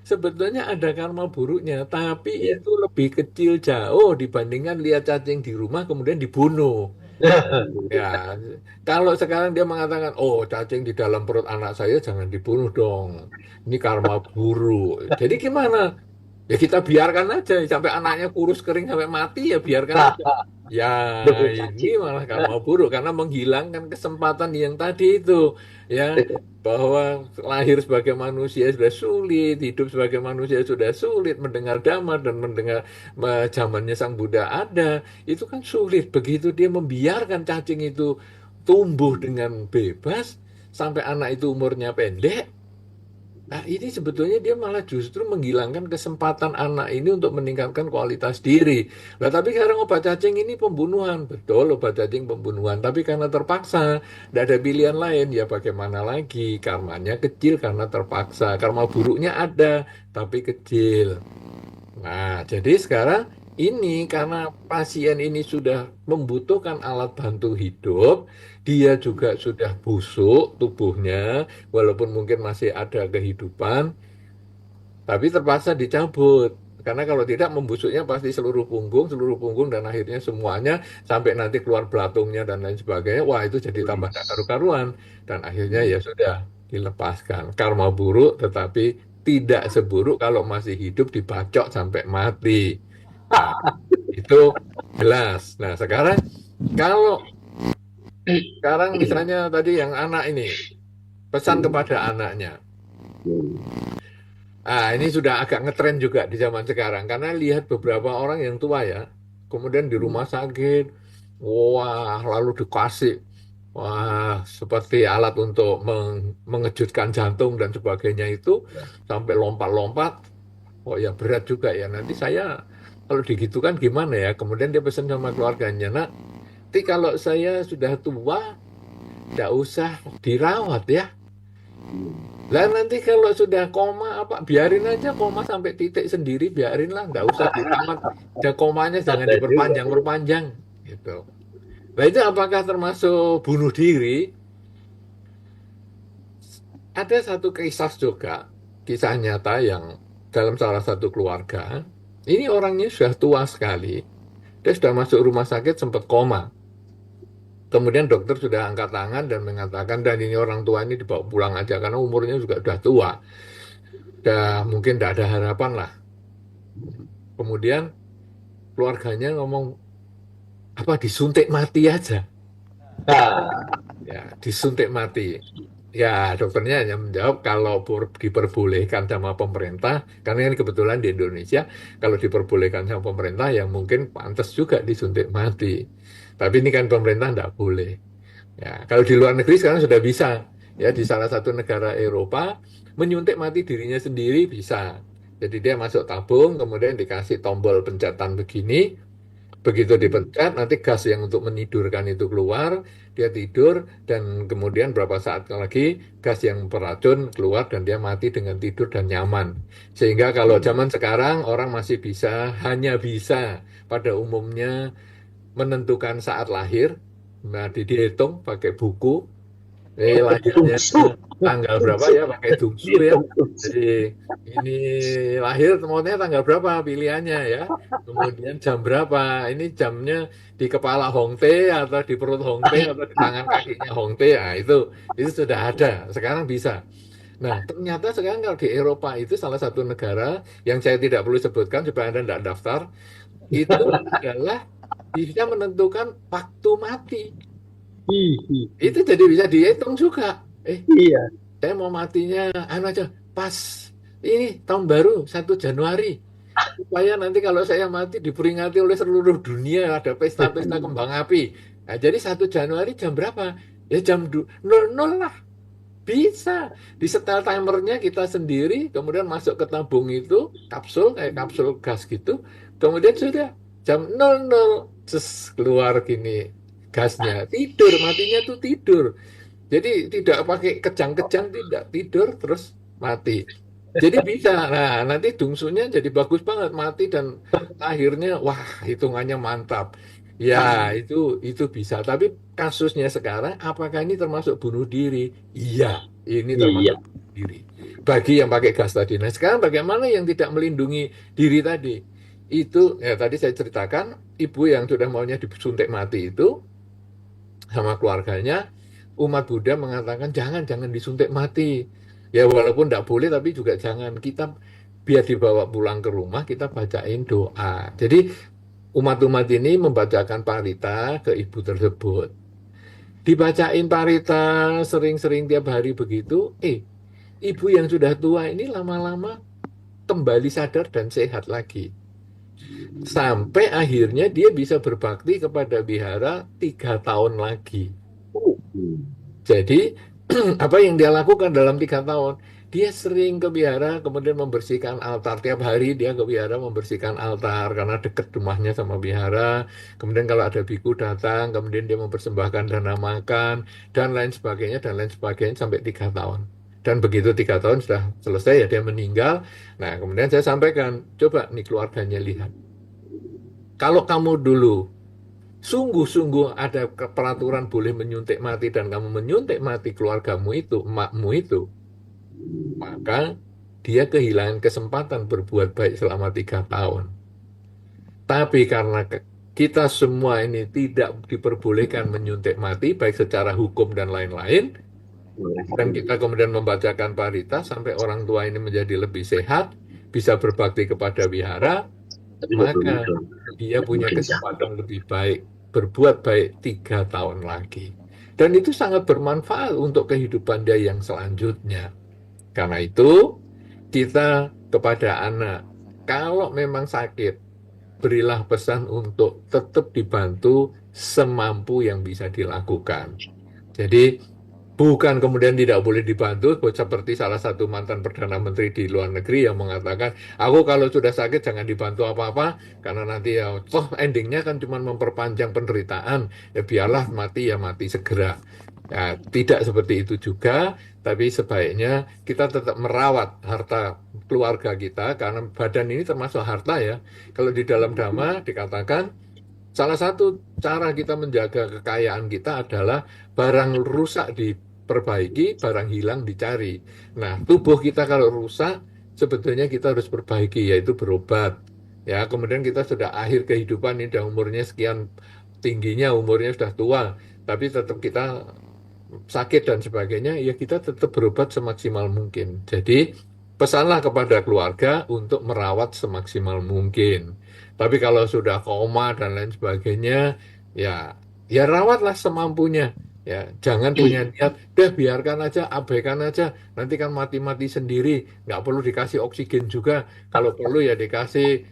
Sebetulnya ada karma buruknya, tapi Iya. itu lebih kecil jauh dibandingkan lihat cacing di rumah kemudian dibunuh. Ya, kalau sekarang dia mengatakan, oh cacing di dalam perut anak saya jangan dibunuh dong. Ini karma buruk. Jadi gimana? Ya kita biarkan aja sampai anaknya kurus kering sampai mati ya biarkan aja. Ya Demi ini cacing. malah karma buruk karena menghilangkan kesempatan yang tadi itu ya bahwa lahir sebagai manusia sudah sulit, hidup sebagai manusia sudah sulit, mendengar dhamma dan mendengar zamannya Sang Buddha ada, itu kan sulit. Begitu dia membiarkan cacing itu tumbuh dengan bebas sampai anak itu umurnya pendek. Nah, ini sebetulnya dia malah justru menghilangkan kesempatan anak ini untuk meningkatkan kualitas diri. Nah, tapi sekarang obat cacing ini pembunuhan. Betul, obat cacing pembunuhan. Tapi karena terpaksa, tidak ada pilihan lain. Ya bagaimana lagi? Karmanya kecil karena terpaksa. Karma buruknya ada, tapi kecil. Nah, jadi sekarang ini karena pasien ini sudah membutuhkan alat bantu hidup, dia juga sudah busuk tubuhnya, walaupun mungkin masih ada kehidupan, tapi terpaksa dicabut. Karena kalau tidak membusuknya pasti seluruh punggung dan akhirnya semuanya sampai nanti keluar belatungnya dan lain sebagainya. Wah, itu jadi tambah tak karu-karuan dan akhirnya ya sudah dilepaskan. Karma buruk tetapi tidak seburuk kalau masih hidup dibacok sampai mati. Nah, itu jelas. Nah, kalau sekarang misalnya tadi yang anak ini pesan kepada anaknya. Ah, ini sudah agak ngetren juga di zaman sekarang karena lihat beberapa orang yang tua ya, kemudian di rumah sakit, wah lalu dikasih, wah seperti alat untuk mengejutkan jantung dan sebagainya itu sampai lompat-lompat, oh ya berat juga ya. Nanti saya kalau digitukan gimana ya? Kemudian dia pesan sama keluarganya, nak, nanti kalau saya sudah tua, tidak usah dirawat ya. Lah nanti kalau sudah koma apa biarin aja koma sampai titik sendiri biarin lah nggak usah dirawat. Ya komanya jangan Ada juga. diperpanjang gitu. Nah itu apakah termasuk bunuh diri? Ada satu kisah juga kisah nyata yang dalam salah satu keluarga ini orangnya sudah tua sekali. Dia sudah masuk rumah sakit sempat koma. Kemudian dokter sudah angkat tangan dan mengatakan dan ini orang tua ini dibawa pulang aja karena umurnya juga sudah tua. Udah mungkin tidak ada harapan lah. Kemudian keluarganya ngomong, apa disuntik mati aja? Nah, Ya, disuntik mati. Ya, dokternya hanya menjawab kalau diperbolehkan sama pemerintah, karena ini kebetulan di Indonesia, kalau diperbolehkan sama pemerintah, ya mungkin pantas juga disuntik mati. Tapi ini kan pemerintah tidak boleh. Ya, kalau di luar negeri sekarang sudah bisa. Ya, di salah satu negara Eropa, menyuntik mati dirinya sendiri bisa. Jadi dia masuk tabung, kemudian dikasih tombol pencatan begini, begitu dipencet, nanti gas yang untuk menidurkan itu keluar, dia tidur, dan kemudian berapa saat lagi gas yang beracun keluar dan dia mati dengan tidur dan nyaman. Sehingga kalau zaman sekarang orang masih hanya bisa pada umumnya menentukan saat lahir, nah dihitung pakai buku, Lahirnya Tungsu. tanggal berapa ya, pakai dungsu ya. Dihitung tungsu. Jadi ini lahir maunya tanggal berapa pilihannya ya. Kemudian jam berapa, ini jamnya di kepala Hongte atau di perut Hongte atau di tangan kakinya Hongte. Nah, itu sudah ada, sekarang bisa. Nah, ternyata sekarang kalau di Eropa itu salah satu negara yang saya tidak perlu sebutkan supaya Anda tidak daftar, itu adalah bisa menentukan waktu mati. Itu jadi bisa dihitung juga. Iya. Saya mau matinya anu aja pas ini tahun baru 1 Januari, supaya nanti kalau saya mati diperingati oleh seluruh dunia, ada pesta-pesta kembang api. Nah, jadi 1 Januari jam berapa? Ya jam 00 lah. Bisa. Di setel timernya kita sendiri, kemudian masuk ke tabung itu, kapsul, kayak kapsul gas gitu. Kemudian sudah jam 00, keluar gini gasnya. Tidur, matinya tuh tidur. Jadi tidak pakai kejang-kejang, tidak tidur terus mati. Jadi bisa. Nah, nanti dungsunya jadi bagus banget mati dan akhirnya wah, hitungannya mantap. Ya, itu bisa. Tapi kasusnya sekarang apakah ini termasuk bunuh diri? Iya, ini Iya. termasuk bunuh diri. Bagi yang pakai gas tadi. Nah, sekarang bagaimana yang tidak melindungi diri tadi? Itu ya tadi saya ceritakan ibu yang sudah maunya disuntik mati itu sama keluarganya, umat Buddha mengatakan jangan disuntik mati. Ya walaupun tidak boleh tapi juga jangan, kita biar dibawa pulang ke rumah kita bacain doa. Jadi umat-umat ini membacakan parita ke ibu tersebut. Dibacain parita sering-sering tiap hari begitu, ibu yang sudah tua ini lama-lama kembali sadar dan sehat lagi. Sampai akhirnya dia bisa berbakti kepada wihara 3 tahun lagi. Jadi apa yang dia lakukan dalam 3 tahun? Dia sering ke wihara, kemudian membersihkan altar. Tiap hari dia ke wihara membersihkan altar karena dekat rumahnya sama wihara. Kemudian kalau ada biku datang, kemudian dia mempersembahkan dana makan dan lain sebagainya sampai 3 tahun. Dan begitu 3 tahun sudah selesai ya dia meninggal. Nah kemudian saya sampaikan, coba nih keluarganya lihat. Kalau kamu dulu sungguh-sungguh ada peraturan boleh menyuntik mati dan kamu menyuntik mati keluargamu itu, emakmu itu, maka dia kehilangan kesempatan berbuat baik selama 3 tahun. Tapi karena kita semua ini tidak diperbolehkan menyuntik mati, baik secara hukum dan lain-lain, dan kita kemudian membacakan parita sampai orang tua ini menjadi lebih sehat, bisa berbakti kepada wihara, maka dia punya kesempatan lebih baik, berbuat baik 3 tahun lagi. Dan itu sangat bermanfaat untuk kehidupan dia yang selanjutnya. Karena itu, kita kepada anak, kalau memang sakit, berilah pesan untuk tetap dibantu semampu yang bisa dilakukan. Jadi, bukan kemudian tidak boleh dibantu, seperti salah satu mantan Perdana Menteri di luar negeri yang mengatakan, aku kalau sudah sakit jangan dibantu apa-apa, karena nanti ya, toh endingnya kan cuma memperpanjang penderitaan, ya biarlah mati ya mati segera. Ya, tidak seperti itu juga, tapi sebaiknya kita tetap merawat harta keluarga kita, karena badan ini termasuk harta ya. Kalau di dalam Dhamma dikatakan, salah satu cara kita menjaga kekayaan kita adalah barang rusak diperbaiki, barang hilang dicari. Nah, tubuh kita kalau rusak, sebetulnya kita harus perbaiki, yaitu berobat. Ya, kemudian kita sudah akhir kehidupan, ini sudah umurnya sekian tingginya, umurnya sudah tua, tapi tetap kita sakit dan sebagainya, ya kita tetap berobat semaksimal mungkin. Jadi, pesanlah kepada keluarga untuk merawat semaksimal mungkin. Tapi kalau sudah koma dan lain sebagainya, ya rawatlah semampunya. Ya, jangan punya niat, biarkan aja, abaikan aja, nanti kan mati-mati sendiri, nggak perlu dikasih oksigen juga, kalau perlu ya dikasih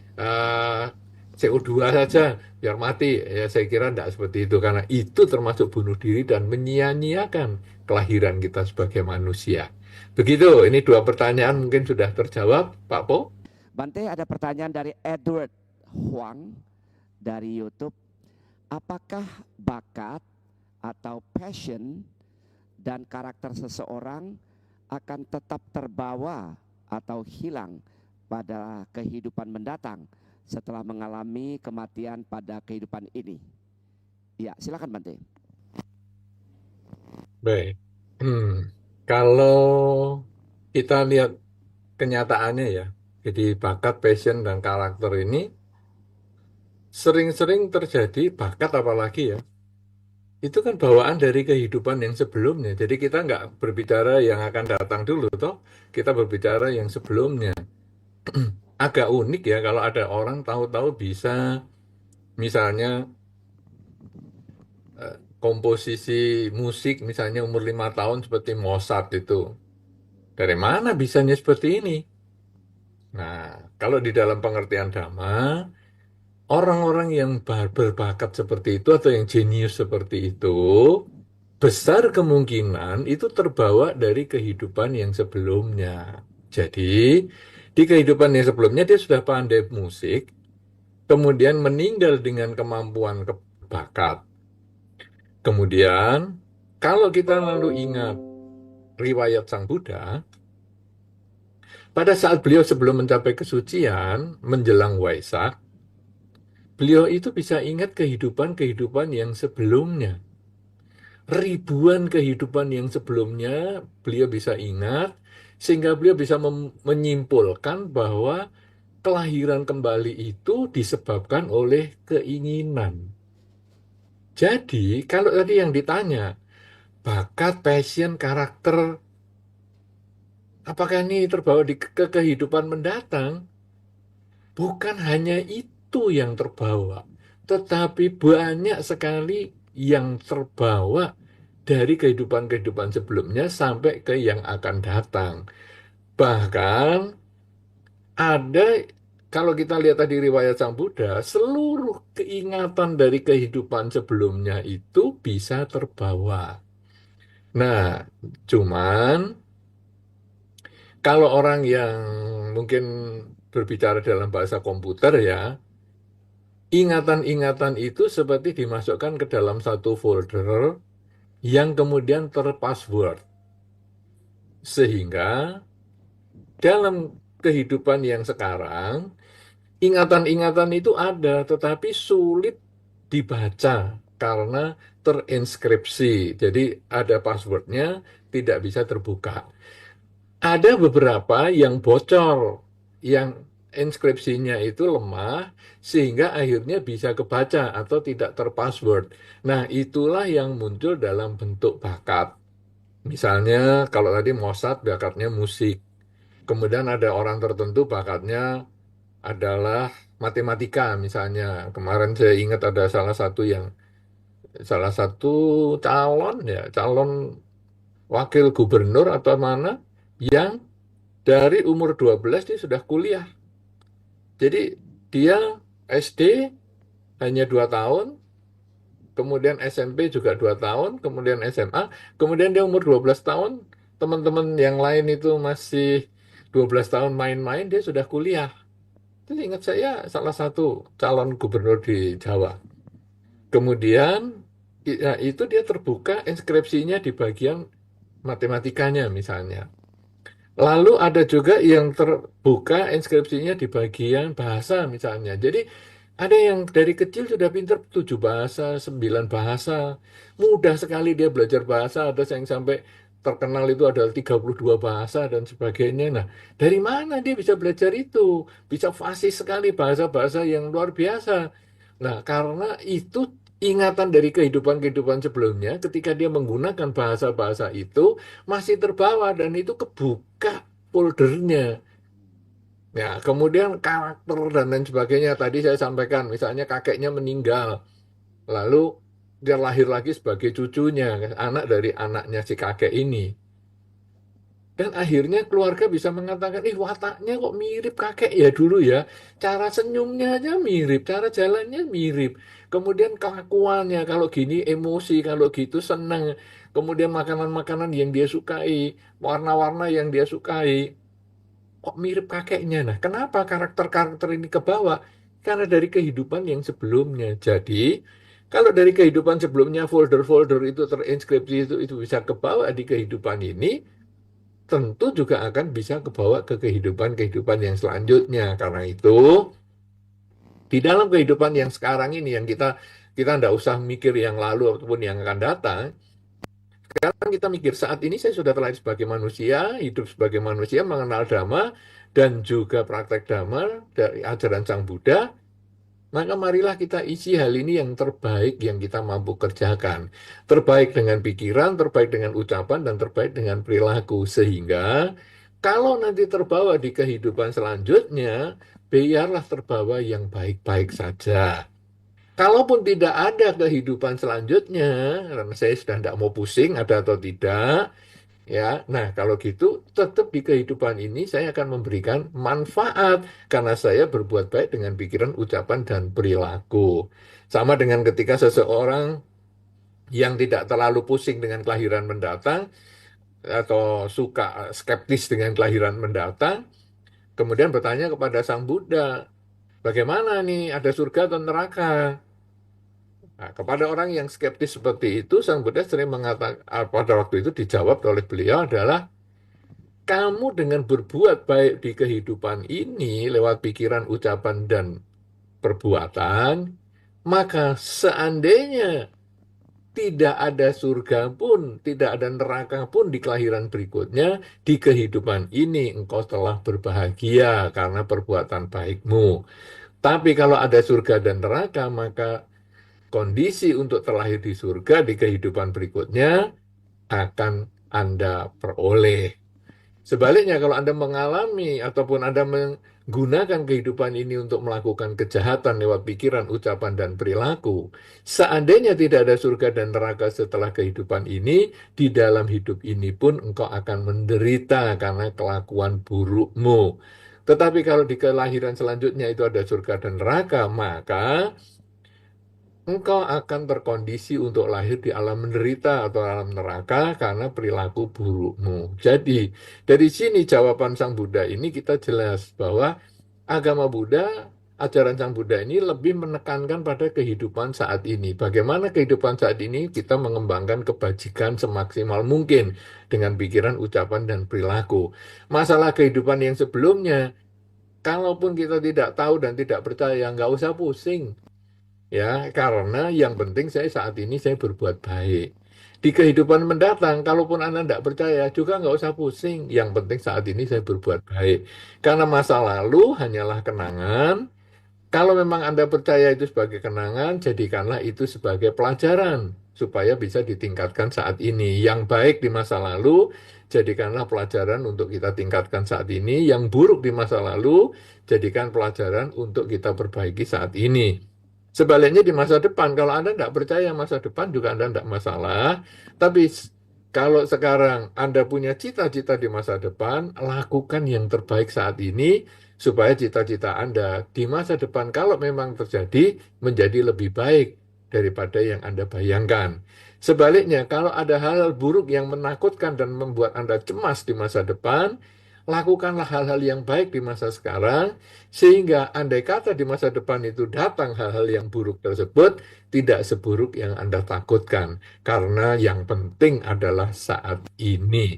CO2 saja, biar mati. Ya, saya kira tidak seperti itu, karena itu termasuk bunuh diri dan menyia-nyiakan kelahiran kita sebagai manusia. Begitu, ini 2 pertanyaan mungkin sudah terjawab, Pak Po. Bante, ada pertanyaan dari Edward Huang dari YouTube. Apakah bakat atau passion dan karakter seseorang akan tetap terbawa atau hilang pada kehidupan mendatang setelah mengalami kematian pada kehidupan ini? Ya, silakan Bante. Baik. Kalau kita lihat kenyataannya ya, jadi bakat, passion, dan karakter ini sering-sering terjadi, bakat apalagi ya, itu kan bawaan dari kehidupan yang sebelumnya. Jadi kita nggak berbicara yang akan datang dulu, toh kita berbicara yang sebelumnya. Agak unik ya kalau ada orang tahu-tahu bisa, misalnya komposisi musik, misalnya umur 5 tahun seperti Mozart itu. Dari mana bisanya seperti ini? Nah, kalau di dalam pengertian Dhamma, orang-orang yang berbakat seperti itu atau yang jenius seperti itu, besar kemungkinan itu terbawa dari kehidupan yang sebelumnya. Jadi, di kehidupan yang sebelumnya dia sudah pandai musik, kemudian meninggal dengan kemampuan bakat. Kemudian, kalau kita lalu ingat riwayat Sang Buddha, pada saat beliau sebelum mencapai kesucian, menjelang Waisak, beliau itu bisa ingat kehidupan-kehidupan yang sebelumnya. Ribuan kehidupan yang sebelumnya beliau bisa ingat, sehingga beliau bisa menyimpulkan bahwa kelahiran kembali itu disebabkan oleh keinginan. Jadi, kalau tadi yang ditanya, bakat, passion, karakter, apakah ini terbawa ke kehidupan mendatang? Bukan hanya itu yang terbawa, tetapi banyak sekali yang terbawa dari kehidupan-kehidupan sebelumnya sampai ke yang akan datang. Bahkan ada, kalau kita lihat tadi riwayat Sang Buddha, seluruh keingatan dari kehidupan sebelumnya itu bisa terbawa. Nah, cuman kalau orang yang mungkin berbicara dalam bahasa komputer ya, ingatan-ingatan itu seperti dimasukkan ke dalam satu folder yang kemudian terpassword. Sehingga dalam kehidupan yang sekarang, ingatan-ingatan itu ada, tetapi sulit dibaca karena terinskripsi. Jadi ada passwordnya, tidak bisa terbuka. Ada beberapa yang bocor, yang inskripsinya itu lemah, sehingga akhirnya bisa kebaca atau tidak terpassword. Nah, itulah yang muncul dalam bentuk bakat. Misalnya, kalau tadi Mozart bakatnya musik. Kemudian ada orang tertentu bakatnya adalah matematika misalnya. Kemarin saya ingat ada salah satu calon wakil gubernur atau mana yang dari umur 12 dia sudah kuliah. Jadi dia SD hanya 2 tahun, kemudian SMP juga 2 tahun, kemudian SMA, kemudian dia umur 12 tahun, teman-teman yang lain itu masih 12 tahun main-main, dia sudah kuliah. Itu ingat saya salah satu calon gubernur di Jawa. Kemudian ya, itu dia terbuka inskripsinya di bagian matematikanya misalnya. Lalu ada juga yang terbuka inskripsinya di bagian bahasa misalnya. Jadi ada yang dari kecil sudah pintar 7 bahasa, 9 bahasa. Mudah sekali dia belajar bahasa, ada yang sampai terkenal itu adalah 32 bahasa dan sebagainya. Nah, dari mana dia bisa belajar itu? Bisa fasih sekali bahasa-bahasa yang luar biasa. Nah, karena itu ingatan dari kehidupan-kehidupan sebelumnya ketika dia menggunakan bahasa-bahasa itu masih terbawa dan itu kebuka foldernya. Ya, kemudian karakter dan lain sebagainya tadi saya sampaikan, misalnya kakeknya meninggal, lalu dia lahir lagi sebagai cucunya, anak dari anaknya si kakek ini. Dan akhirnya keluarga bisa mengatakan, wataknya kok mirip kakek ya dulu ya. Cara senyumnya aja mirip, cara jalannya mirip. Kemudian kelakuannya, kalau gini emosi, kalau gitu senang. Kemudian makanan-makanan yang dia sukai, warna-warna yang dia sukai. Kok mirip kakeknya? Nah, kenapa karakter-karakter ini kebawa? Karena dari kehidupan yang sebelumnya. Jadi, kalau dari kehidupan sebelumnya folder-folder itu terinskripsi itu bisa kebawa di kehidupan ini, tentu juga akan bisa kebawa ke kehidupan-kehidupan yang selanjutnya. Karena itu, di dalam kehidupan yang sekarang ini, yang kita tidak usah mikir yang lalu ataupun yang akan datang, sekarang kita mikir, saat ini saya sudah terlahir sebagai manusia, hidup sebagai manusia, mengenal Dhamma, dan juga praktek Dhamma dari ajaran Sang Buddha, maka marilah kita isi hal ini yang terbaik yang kita mampu kerjakan. Terbaik dengan pikiran, terbaik dengan ucapan, dan terbaik dengan perilaku. Sehingga kalau nanti terbawa di kehidupan selanjutnya, biarlah terbawa yang baik-baik saja. Kalaupun tidak ada kehidupan selanjutnya, karena saya sudah tidak mau pusing ada atau tidak, ya, nah kalau gitu tetap di kehidupan ini saya akan memberikan manfaat karena saya berbuat baik dengan pikiran, ucapan, dan perilaku. Sama dengan ketika seseorang yang tidak terlalu pusing dengan kelahiran mendatang atau suka skeptis dengan kelahiran mendatang, kemudian bertanya kepada Sang Buddha, bagaimana nih, ada surga atau neraka? Nah, kepada orang yang skeptis seperti itu, Sang Buddha sering mengatakan, pada waktu itu dijawab oleh beliau adalah, kamu dengan berbuat baik di kehidupan ini lewat pikiran, ucapan, dan perbuatan, maka seandainya tidak ada surga pun, tidak ada neraka pun di kelahiran berikutnya, di kehidupan ini engkau telah berbahagia karena perbuatan baikmu. Tapi kalau ada surga dan neraka, maka kondisi untuk terlahir di surga di kehidupan berikutnya akan Anda peroleh. Sebaliknya, kalau Anda mengalami ataupun Anda menggunakan kehidupan ini untuk melakukan kejahatan lewat pikiran, ucapan, dan perilaku, seandainya tidak ada surga dan neraka setelah kehidupan ini, di dalam hidup ini pun engkau akan menderita karena kelakuan burukmu. Tetapi kalau di kelahiran selanjutnya itu ada surga dan neraka, maka engkau akan terkondisi untuk lahir di alam menderita atau alam neraka karena perilaku burukmu. Jadi, dari sini jawaban Sang Buddha ini kita jelas bahwa agama Buddha, ajaran Sang Buddha ini lebih menekankan pada kehidupan saat ini. Bagaimana kehidupan saat ini kita mengembangkan kebajikan semaksimal mungkin dengan pikiran, ucapan, dan perilaku. Masalah kehidupan yang sebelumnya, kalaupun kita tidak tahu dan tidak percaya, nggak usah pusing. Ya, karena yang penting saat ini saya berbuat baik. Di kehidupan mendatang, kalaupun Anda tidak percaya, juga nggak usah pusing. Yang penting saat ini saya berbuat baik. Karena masa lalu hanyalah kenangan. Kalau memang Anda percaya itu sebagai kenangan, jadikanlah itu sebagai pelajaran. Supaya bisa ditingkatkan saat ini. Yang baik di masa lalu, jadikanlah pelajaran untuk kita tingkatkan saat ini. Yang buruk di masa lalu, jadikan pelajaran untuk kita perbaiki saat ini. Sebaliknya di masa depan, kalau Anda tidak percaya masa depan juga Anda tidak masalah. Tapi kalau sekarang Anda punya cita-cita di masa depan, lakukan yang terbaik saat ini supaya cita-cita Anda di masa depan kalau memang terjadi menjadi lebih baik daripada yang Anda bayangkan. Sebaliknya, kalau ada hal-hal buruk yang menakutkan dan membuat Anda cemas di masa depan, lakukanlah hal-hal yang baik di masa sekarang, sehingga andai kata di masa depan itu datang hal-hal yang buruk tersebut, tidak seburuk yang Anda takutkan. Karena yang penting adalah saat ini.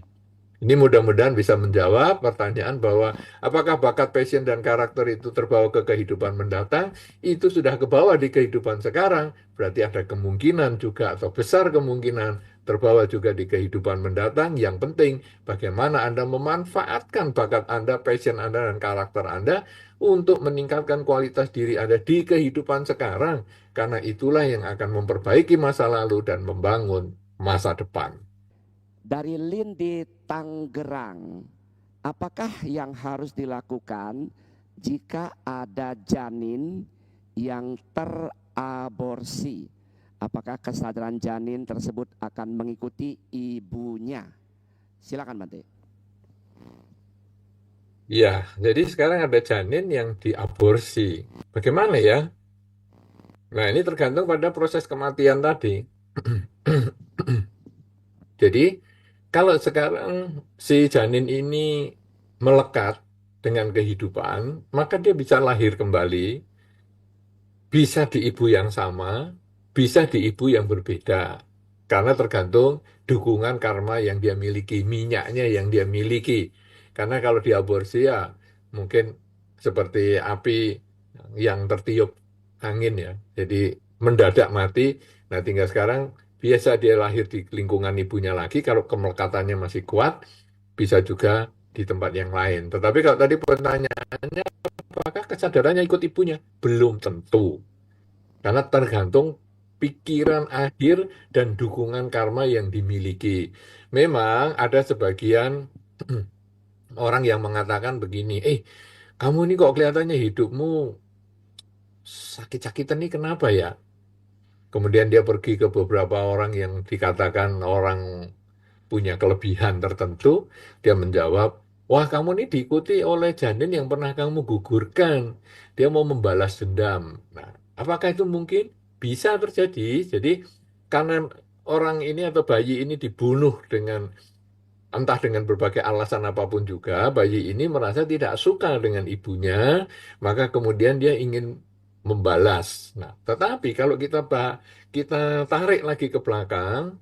Ini mudah-mudahan bisa menjawab pertanyaan bahwa apakah bakat, passion, dan karakter itu terbawa ke kehidupan mendatang, itu sudah kebawa di kehidupan sekarang, berarti ada kemungkinan juga atau besar kemungkinan terbawa juga di kehidupan mendatang. Yang penting bagaimana Anda memanfaatkan bakat Anda, passion Anda, dan karakter Anda untuk meningkatkan kualitas diri Anda di kehidupan sekarang, karena itulah yang akan memperbaiki masa lalu dan membangun masa depan. Dari Lin di Tangerang, apakah yang harus dilakukan jika ada janin yang teraborsi? Apakah kesadaran janin tersebut akan mengikuti ibunya? Silakan Bante. Ya, jadi sekarang ada janin yang diaborsi. Bagaimana ya? Nah, ini tergantung pada proses kematian tadi. Jadi, kalau sekarang si janin ini melekat dengan kehidupan, maka dia bisa lahir kembali, bisa di ibu yang sama, bisa di ibu yang berbeda. Karena tergantung dukungan karma yang dia miliki, minyaknya yang dia miliki. Karena kalau diaborsi ya mungkin seperti api yang tertiup angin ya. Jadi mendadak mati. Nah tinggal sekarang biasa dia lahir di lingkungan ibunya lagi, kalau kemelekatannya masih kuat, bisa juga di tempat yang lain. Tetapi kalau tadi pertanyaannya, apakah kesadarannya ikut ibunya? Belum tentu. Karena tergantung pikiran akhir dan dukungan karma yang dimiliki. Memang ada sebagian orang yang mengatakan begini, kamu ini kok kelihatannya hidupmu sakit-sakitan nih, kenapa ya? Kemudian dia pergi ke beberapa orang yang dikatakan orang punya kelebihan tertentu, dia menjawab, wah kamu ini diikuti oleh janin yang pernah kamu gugurkan. Dia mau membalas dendam. Nah, apakah itu mungkin? Bisa terjadi. Jadi karena orang ini atau bayi ini dibunuh dengan entah dengan berbagai alasan apapun juga, bayi ini merasa tidak suka dengan ibunya, maka kemudian dia ingin membalas. Nah, tetapi kalau kita tarik lagi ke belakang,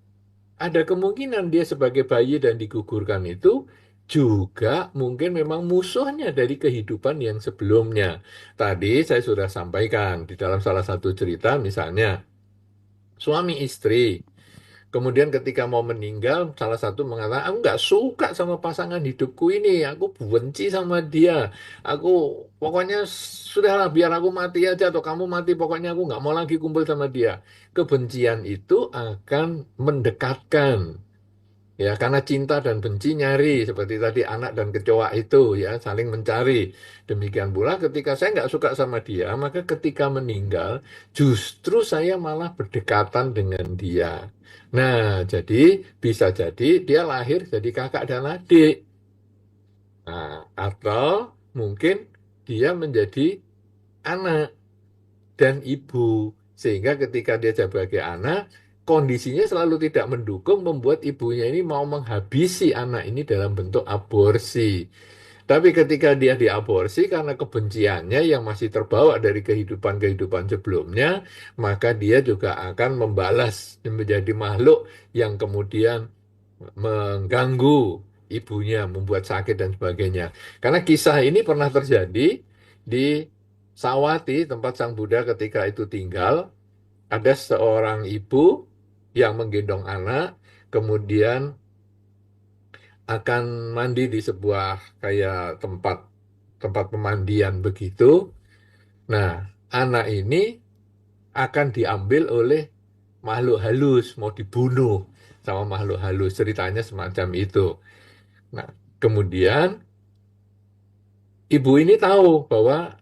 ada kemungkinan dia sebagai bayi dan digugurkan itu juga mungkin memang musuhnya dari kehidupan yang sebelumnya. Tadi saya sudah sampaikan di dalam salah satu cerita, misalnya suami istri. Kemudian ketika mau meninggal, salah satu mengatakan, aku nggak suka sama pasangan hidupku ini, aku benci sama dia, aku pokoknya sudahlah biar aku mati aja atau kamu mati, pokoknya aku nggak mau lagi kumpul sama dia. Kebencian itu akan mendekatkan. Ya, karena cinta dan benci nyari, seperti tadi anak dan kecoa itu, ya, saling mencari. Demikian pula ketika saya nggak suka sama dia, maka ketika meninggal, justru saya malah berdekatan dengan dia. Nah, jadi bisa jadi dia lahir jadi kakak dan adik. Nah, atau mungkin dia menjadi anak dan ibu. Sehingga ketika dia sebagai anak, kondisinya selalu tidak mendukung, membuat ibunya ini mau menghabisi anak ini dalam bentuk aborsi. Tapi ketika dia diaborsi karena kebenciannya yang masih terbawa dari kehidupan-kehidupan sebelumnya, maka dia juga akan membalas menjadi makhluk yang kemudian mengganggu ibunya, membuat sakit dan sebagainya. Karena kisah ini pernah terjadi di Sawati, tempat Sang Buddha ketika itu tinggal. Ada seorang ibu yang menggendong anak, kemudian akan mandi di sebuah kayak tempat tempat pemandian begitu. Nah, anak ini akan diambil oleh makhluk halus, mau dibunuh sama makhluk halus. Ceritanya semacam itu. Nah, kemudian ibu ini tahu bahwa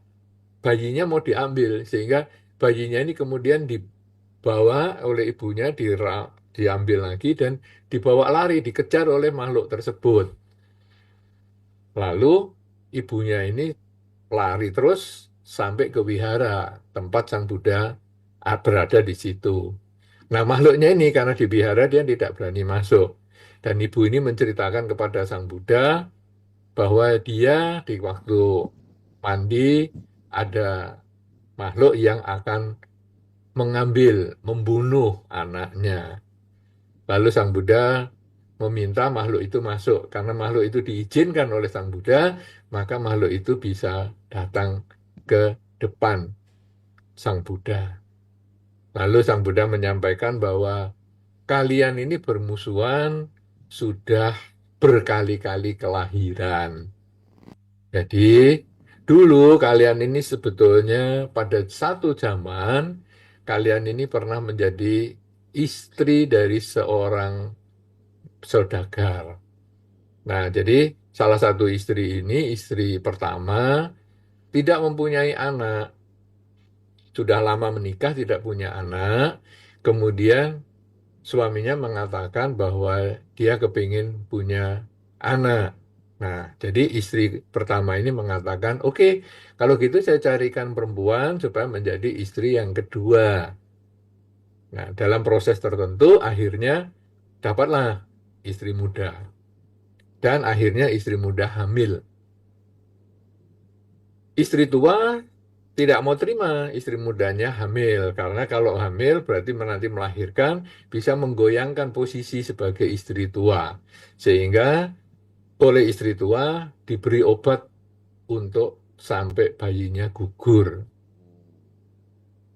bayinya mau diambil, sehingga bayinya ini kemudian dibawa oleh ibunya, diambil lagi dan dibawa lari, dikejar oleh makhluk tersebut. Lalu ibunya ini lari terus sampai ke wihara, tempat Sang Buddha berada di situ. Nah, makhluknya ini karena di wihara dia tidak berani masuk. Dan ibu ini menceritakan kepada Sang Buddha bahwa dia di waktu mandi ada makhluk yang akan mengambil, membunuh anaknya. Lalu Sang Buddha meminta makhluk itu masuk. Karena makhluk itu diizinkan oleh Sang Buddha, maka makhluk itu bisa datang ke depan Sang Buddha. Lalu Sang Buddha menyampaikan bahwa kalian ini bermusuhan sudah berkali-kali kelahiran. Jadi dulu kalian ini sebetulnya pada satu zaman kalian ini pernah menjadi istri dari seorang saudagar. Nah, jadi salah satu istri ini, istri pertama, tidak mempunyai anak. Sudah lama menikah, tidak punya anak. Kemudian suaminya mengatakan bahwa dia kepingin punya anak. Nah, jadi istri pertama ini mengatakan, oke, kalau gitu saya carikan perempuan supaya menjadi istri yang kedua. Nah, dalam proses tertentu akhirnya dapatlah istri muda. Dan akhirnya istri muda hamil. Istri tua tidak mau terima istri mudanya hamil. Karena kalau hamil berarti nanti melahirkan bisa menggoyangkan posisi sebagai istri tua. Sehingga oleh istri tua diberi obat untuk sampai bayinya gugur.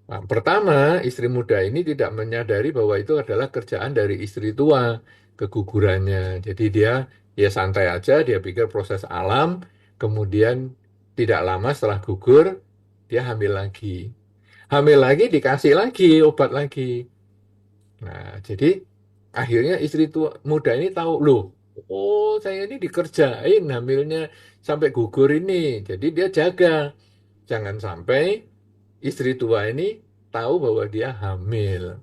Nah, pertama, istri muda ini tidak menyadari bahwa itu adalah kerjaan dari istri tua, kegugurannya. Jadi dia ya santai aja, dia pikir proses alam, kemudian tidak lama setelah gugur, dia hamil lagi. Hamil lagi, dikasih lagi, obat lagi. Nah, jadi akhirnya istri tua muda ini tahu, loh, oh saya ini dikerjain hamilnya sampai gugur ini. Jadi dia jaga. Jangan sampai istri tua ini tahu bahwa dia hamil.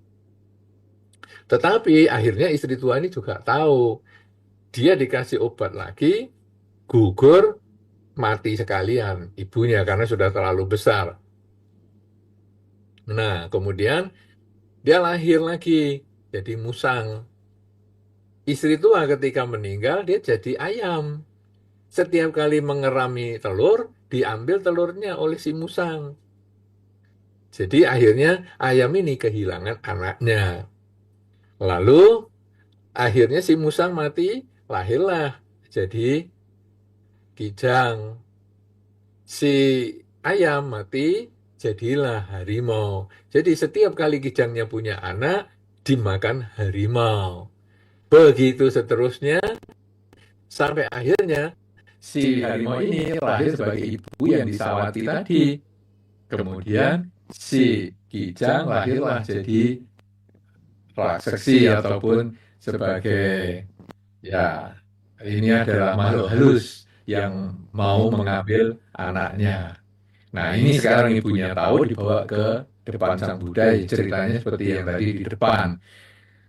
Tetapi akhirnya istri tua ini juga tahu. Dia dikasih obat lagi, gugur, mati sekalian ibunya karena sudah terlalu besar. Nah, kemudian dia lahir lagi, jadi musang. Istri tua ketika meninggal, dia jadi ayam. Setiap kali mengerami telur, diambil telurnya oleh si musang. Jadi akhirnya ayam ini kehilangan anaknya. Lalu akhirnya si musang mati, lahirlah jadi kijang. Si ayam mati, jadilah harimau. Jadi setiap kali kijangnya punya anak, dimakan harimau. Begitu seterusnya, sampai akhirnya si harimau ini lahir sebagai ibu yang disawati tadi. Kemudian si kijang lahirlah jadi raksesi ataupun sebagai ya ini adalah makhluk halus yang mau mengambil anaknya. Nah, ini sekarang ibunya tahu dibawa ke depan Sang Buddha, ceritanya seperti yang tadi di depan.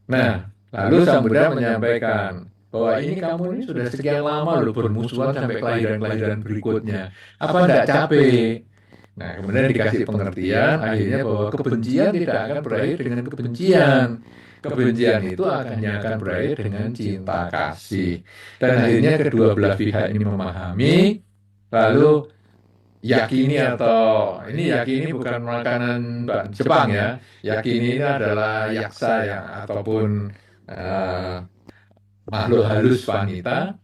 Nah, lalu Sang Buddha menyampaikan bahwa ini kamu ini sudah sekian lama loh bermusuhan sampai kelahiran-kelahiran berikutnya. Apa enggak capek? Nah, kemudian dikasih pengertian akhirnya bahwa kebencian tidak akan berakhir dengan kebencian. Kebencian itu akan berakhir dengan cinta kasih. Dan akhirnya kedua belah pihak ini memahami, lalu yakini atau ini yakini bukan makanan Jepang ya. Yakini ini adalah yaksa yang ataupun makhluk halus wanita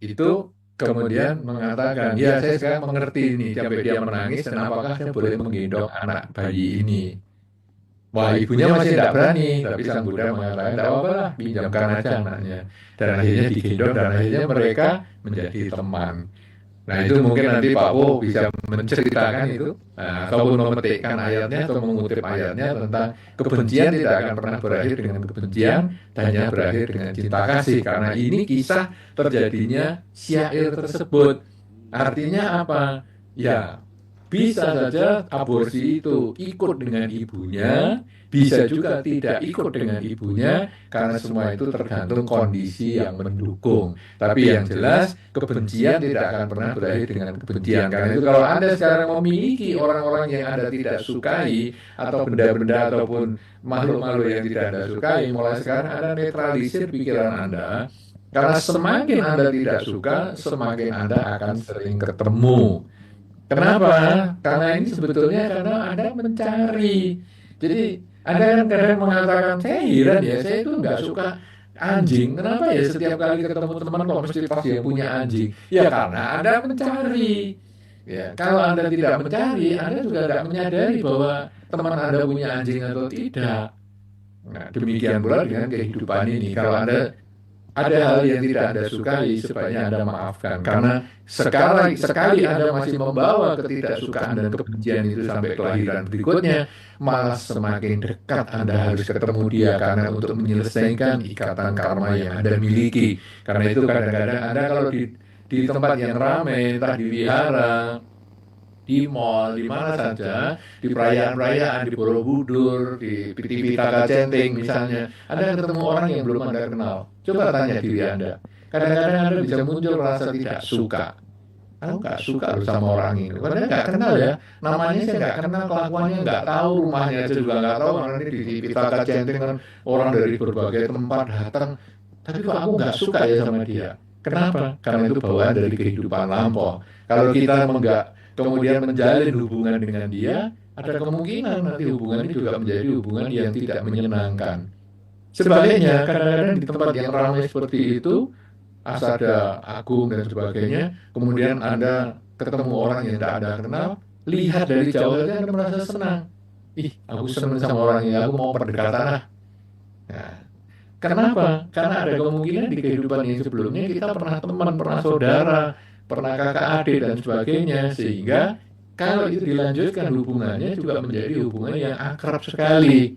itu kemudian mengatakan, ya saya sekarang mengerti ini sampai dia menangis dan apakah saya boleh menggendong anak bayi ini. Wah, ibunya masih tidak berani, tapi Sang Buddha mengatakan, tidak apa-apa lah, pinjamkan aja anaknya. Dan akhirnya digendong dan akhirnya mereka menjadi teman. Nah, itu mungkin nanti Pak Po bisa menceritakan itu, ataupun memetikkan ayatnya atau mengutip ayatnya tentang kebencian tidak akan pernah berakhir dengan kebencian, dan hanya berakhir dengan cinta kasih. Karena ini kisah terjadinya syair tersebut. Artinya apa? Ya, bisa saja aborsi itu ikut dengan ibunya, bisa juga tidak ikut dengan ibunya, karena semua itu tergantung kondisi yang mendukung. Tapi yang jelas, kebencian tidak akan pernah berakhir dengan kebencian. Karena itu kalau Anda sekarang memiliki orang-orang yang Anda tidak sukai, atau benda-benda ataupun makhluk-makhluk yang tidak Anda sukai, mulai sekarang Anda netralisir pikiran Anda. Karena semakin Anda tidak suka, semakin Anda akan sering ketemu. Kenapa? Karena ini sebetulnya karena Anda mencari. Jadi Anda kan kadang mengatakan, saya heran ya, saya itu nggak suka anjing. Kenapa ya setiap kali ketemu teman kok mesti pas yang punya anjing? Ya karena Anda mencari. Ya, kalau Anda tidak mencari, Anda juga tidak menyadari bahwa teman Anda punya anjing atau tidak. Nah, demikian pula dengan kehidupan ini. Kalau Anda ada hal yang tidak Anda sukai, sebaiknya Anda maafkan. Karena sekali Anda masih membawa ketidaksukaan dan kebencian itu sampai kelahiran berikutnya, malah semakin dekat Anda harus ketemu dia karena untuk menyelesaikan ikatan karma yang Anda miliki. Karena itu kadang-kadang Anda kalau di tempat yang ramai, entah di wihara, di mall, di mana saja, di perayaan-perayaan, di Borobudur, di Pitaka Centing misalnya, Anda ketemu orang yang belum Anda kenal. Coba tanya diri Anda. Kadang-kadang Anda bisa muncul rasa tidak suka. Aku nggak suka loh sama orang ini. Karena nggak kenal ya. Namanya saya nggak kenal, kelakuannya nggak tahu, rumahnya aja juga nggak tahu. Karena ini di Pitaka Centing kan orang dari berbagai tempat datang. Tapi kok aku nggak suka ya sama dia. Kenapa? Karena itu bawaan dari kehidupan lampau. Kalau kita kemudian menjalin hubungan dengan dia, ada kemungkinan nanti hubungan ini juga menjadi hubungan yang tidak menyenangkan. Sebaliknya, kadang-kadang di tempat yang ramai seperti itu, asada, agung, dan sebagainya, kemudian Anda ketemu orang yang tidak Anda kenal, lihat dari jauh saja Anda merasa senang. ih aku seneng sama orang ini, aku mau pendekatan ah. Nah, kenapa? Karena ada kemungkinan di kehidupan yang sebelumnya kita pernah teman, pernah saudara, pernah kakak adik dan sebagainya, sehingga kalau itu dilanjutkan hubungannya juga menjadi hubungan yang akrab sekali.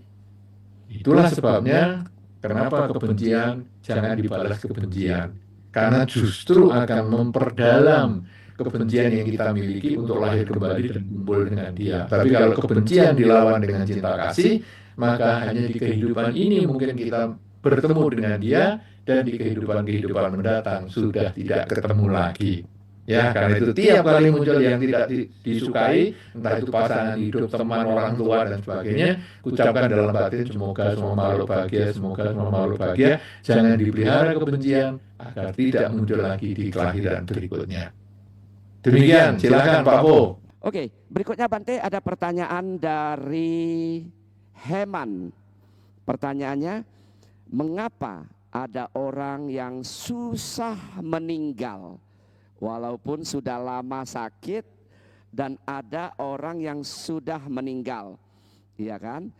Itulah sebabnya kenapa kebencian jangan dibalas kebencian. Karena justru akan memperdalam kebencian yang kita miliki untuk lahir kembali dan kumpul dengan dia. Tapi kalau kebencian dilawan dengan cinta kasih, maka hanya di kehidupan ini mungkin kita bertemu dengan dia, dan di kehidupan-kehidupan mendatang sudah tidak ketemu lagi. Ya, karena itu tiap kali muncul yang tidak disukai, entah itu pasangan hidup, teman, orang tua, dan sebagainya, ucapkan dalam batin, semoga semua makhluk bahagia, semoga semua makhluk bahagia, jangan dipelihara kebencian, agar tidak muncul lagi di kelahiran berikutnya. Demikian, silakan Pak Po. Oke, berikutnya Bante ada pertanyaan dari Heman. Pertanyaannya, mengapa ada orang yang susah meninggal walaupun sudah lama sakit, dan ada orang yang sudah meninggal? Iya kan?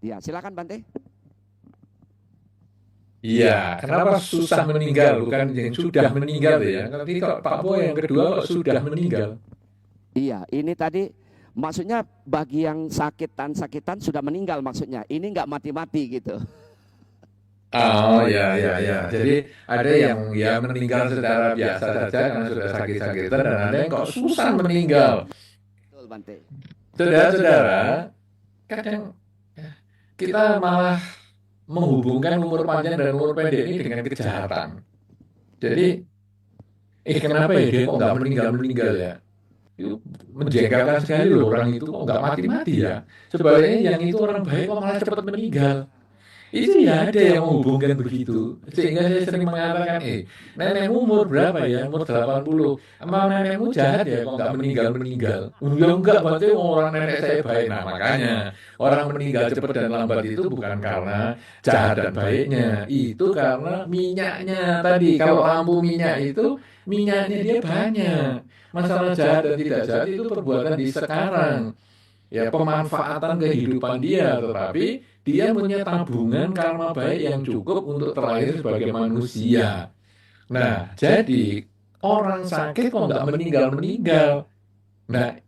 Ya, silakan Bante. Iya, kenapa susah meninggal, bukan yang sudah meninggal ya? Nanti kalau Pak Po yang kedua kok sudah meninggal. Iya, ini tadi maksudnya bagi yang sakitan sudah meninggal maksudnya. Ini nggak mati-mati gitu. Oh ya ya ya. Jadi ada yang ya meninggal secara biasa saja karena sudah sakit-sakitan, dan ada yang kok susah meninggal. Betul Bante. Saudara-saudara, kadang kita malah menghubungkan umur panjang dan umur pendek ini dengan kejahatan. Jadi, kenapa ya dia kok nggak meninggal ya? Itu menjengkelkan sekali loh, orang itu kok nggak mati-mati ya. Sebaliknya yang itu orang baik kok malah cepat meninggal. Itu ya ada yang menghubungkan begitu. Sehingga saya sering mengatakan, nenekmu umur berapa ya? Umur 80. Emang nenekmu jahat ya kok nggak meninggal-meninggal? Ya enggak, berarti orang nenek saya baik. Nah makanya, orang meninggal cepat dan lambat itu bukan karena jahat dan baiknya. Itu karena minyaknya tadi. Kalau lampu minyak itu, minyaknya dia banyak. Masalah jahat dan tidak jahat itu perbuatan di sekarang. Ya pemanfaatan kehidupan dia, tetapi dia punya tabungan karma baik yang cukup untuk terlahir sebagai manusia. Nah, jadi orang sakit kok nggak meninggal-meninggal. Nah,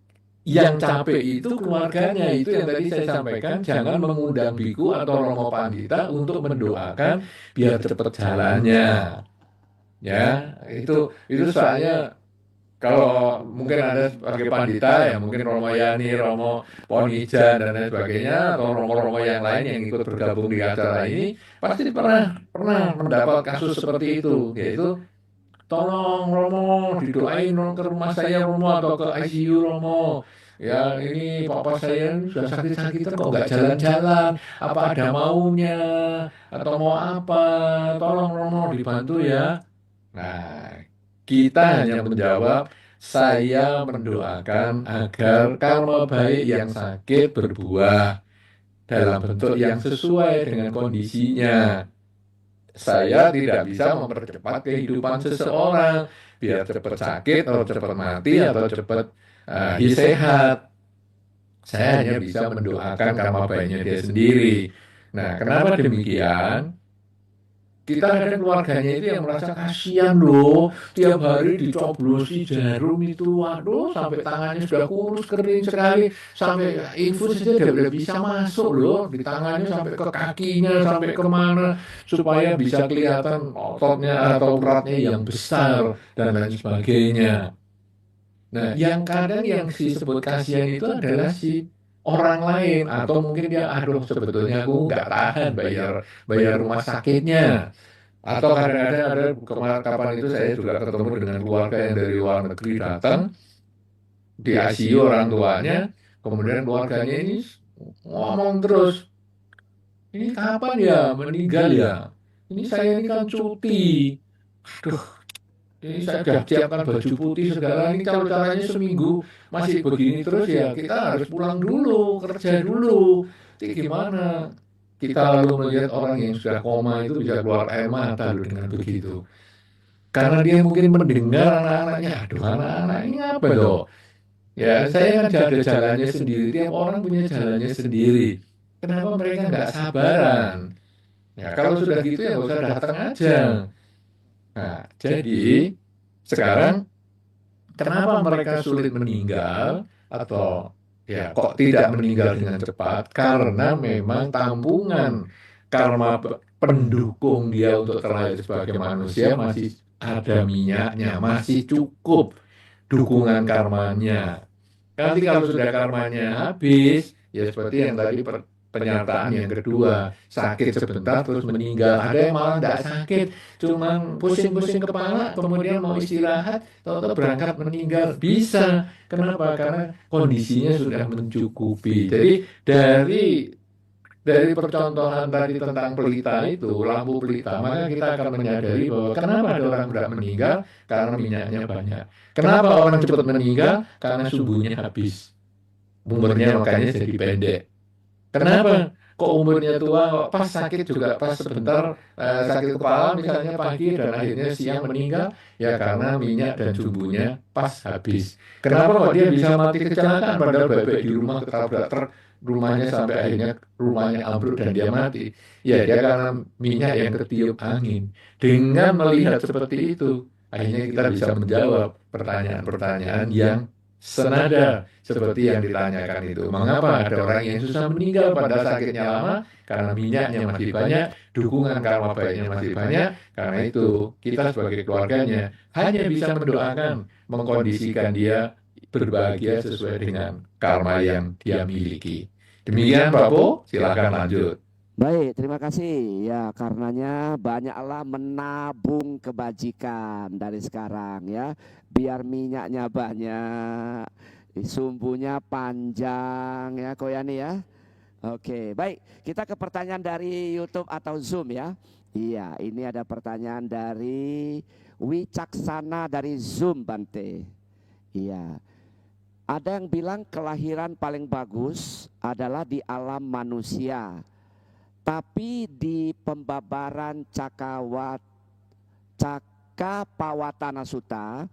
yang capek itu keluarganya. Itu yang tadi saya sampaikan, jangan mengundang biku atau romo pandita untuk mendoakan biar cepat jalannya. Ya, itu soalnya kalau mungkin ada sebagai pandita ya mungkin Romo Yani, Romo Pohon Ijan dan lain sebagainya, atau romo-romo yang lain yang ikut bergabung di acara ini pasti pernah mendapat kasus seperti itu, yaitu tolong Romo didoain ke rumah saya Romo, atau ke ICU Romo. Ya ini papa saya sudah sakit-sakitan kok nggak jalan-jalan, apa ada maunya atau mau apa, tolong Romo dibantu ya. Nah, kita hanya menjawab, saya mendoakan agar karma baik yang sakit berbuah dalam bentuk yang sesuai dengan kondisinya. Saya tidak bisa mempercepat kehidupan seseorang, biar cepat sakit atau cepat mati atau cepat sehat. Saya hanya bisa mendoakan karma baiknya dia sendiri. Nah, kenapa demikian? Kita kadang keluarganya itu yang merasa kasihan loh, tiap hari dicoblosi jarum itu, waduh, sampai tangannya sudah kurus kering sekali, sampai infus saja tidak bisa masuk loh, di tangannya sampai ke kakinya, sampai kemana, supaya bisa kelihatan ototnya atau uratnya yang besar dan lain sebagainya. Nah, yang kadang yang disebut kasihan itu adalah si orang lain, atau mungkin dia, aduh sebetulnya aku nggak tahan bayar rumah sakitnya. Atau kadang-kadang ada kapan itu saya juga ketemu dengan keluarga yang dari luar negeri datang di ICU orang tuanya, kemudian keluarganya ini ngomong terus, ini kapan ya meninggal ya? Ini saya ini kan cuti. Aduh, ini saya sudah siapkan baju putih segala, ini kalau caranya seminggu masih begini terus ya kita harus pulang dulu, kerja dulu. Jadi gimana? Kita lalu melihat orang yang sudah koma itu bisa keluar air mata loh dengan begitu. Karena dia mungkin mendengar anak-anaknya, aduh anak-anak ini apa loh? Ya, saya kan ada jalannya sendiri, tiap orang punya jalannya sendiri. Kenapa mereka nggak sabaran? Ya, kalau sudah gitu ya nggak usah datang aja. Nah, jadi sekarang kenapa mereka sulit meninggal atau ya kok tidak meninggal dengan cepat? Karena memang tampungan karma pendukung dia untuk terlahir sebagai manusia masih ada minyaknya, masih cukup dukungan karmanya. Nanti kalau sudah karmanya habis, ya seperti yang tadi pernyataan yang kedua, sakit sebentar terus meninggal. Ada yang malah tidak sakit, cuman pusing-pusing kepala, kemudian mau istirahat, tahu-tahu berangkat meninggal. Bisa. Kenapa? Karena kondisinya sudah mencukupi. Jadi dari percontohan tadi tentang pelita itu, lampu pelita, maka kita akan menyadari bahwa kenapa ada orang berat meninggal? Karena minyaknya banyak. Kenapa orang cepat meninggal? Karena subuhnya habis. Umurnya makanya jadi pendek. Kenapa? Kok umurnya tua, kok pas sakit juga pas sebentar sakit kepala misalnya pagi dan akhirnya siang meninggal? Ya karena minyak dan subuhnya pas habis. Kenapa kok dia bisa mati kecelakaan padahal baik-baik di rumah ketabrak truk, rumahnya sampai akhirnya rumahnya ambruk dan dia mati? Ya dia karena minyak yang ketiup angin. Dengan melihat seperti itu, akhirnya kita bisa menjawab pertanyaan-pertanyaan yang senada seperti yang ditanyakan itu. Mengapa ada orang yang susah meninggal pada sakitnya lama? Karena minyaknya masih banyak, dukungan karma baiknya masih banyak. Karena itu, kita sebagai keluarganya hanya bisa mendoakan, mengkondisikan dia berbahagia sesuai dengan karma yang dia miliki. Demikian Pak Po, silakan lanjut. Baik, terima kasih. Ya, karenanya banyaklah menabung kebajikan dari sekarang ya, biar minyaknya banyak, sumbunya panjang ya, Koyani ya. Oke, baik. Kita ke pertanyaan dari YouTube atau Zoom ya. Iya, ini ada pertanyaan dari Wicaksana dari Zoom, Bante. Iya. Ada yang bilang kelahiran paling bagus adalah di alam manusia. Tapi di pembabaran Cakapawatana Sutta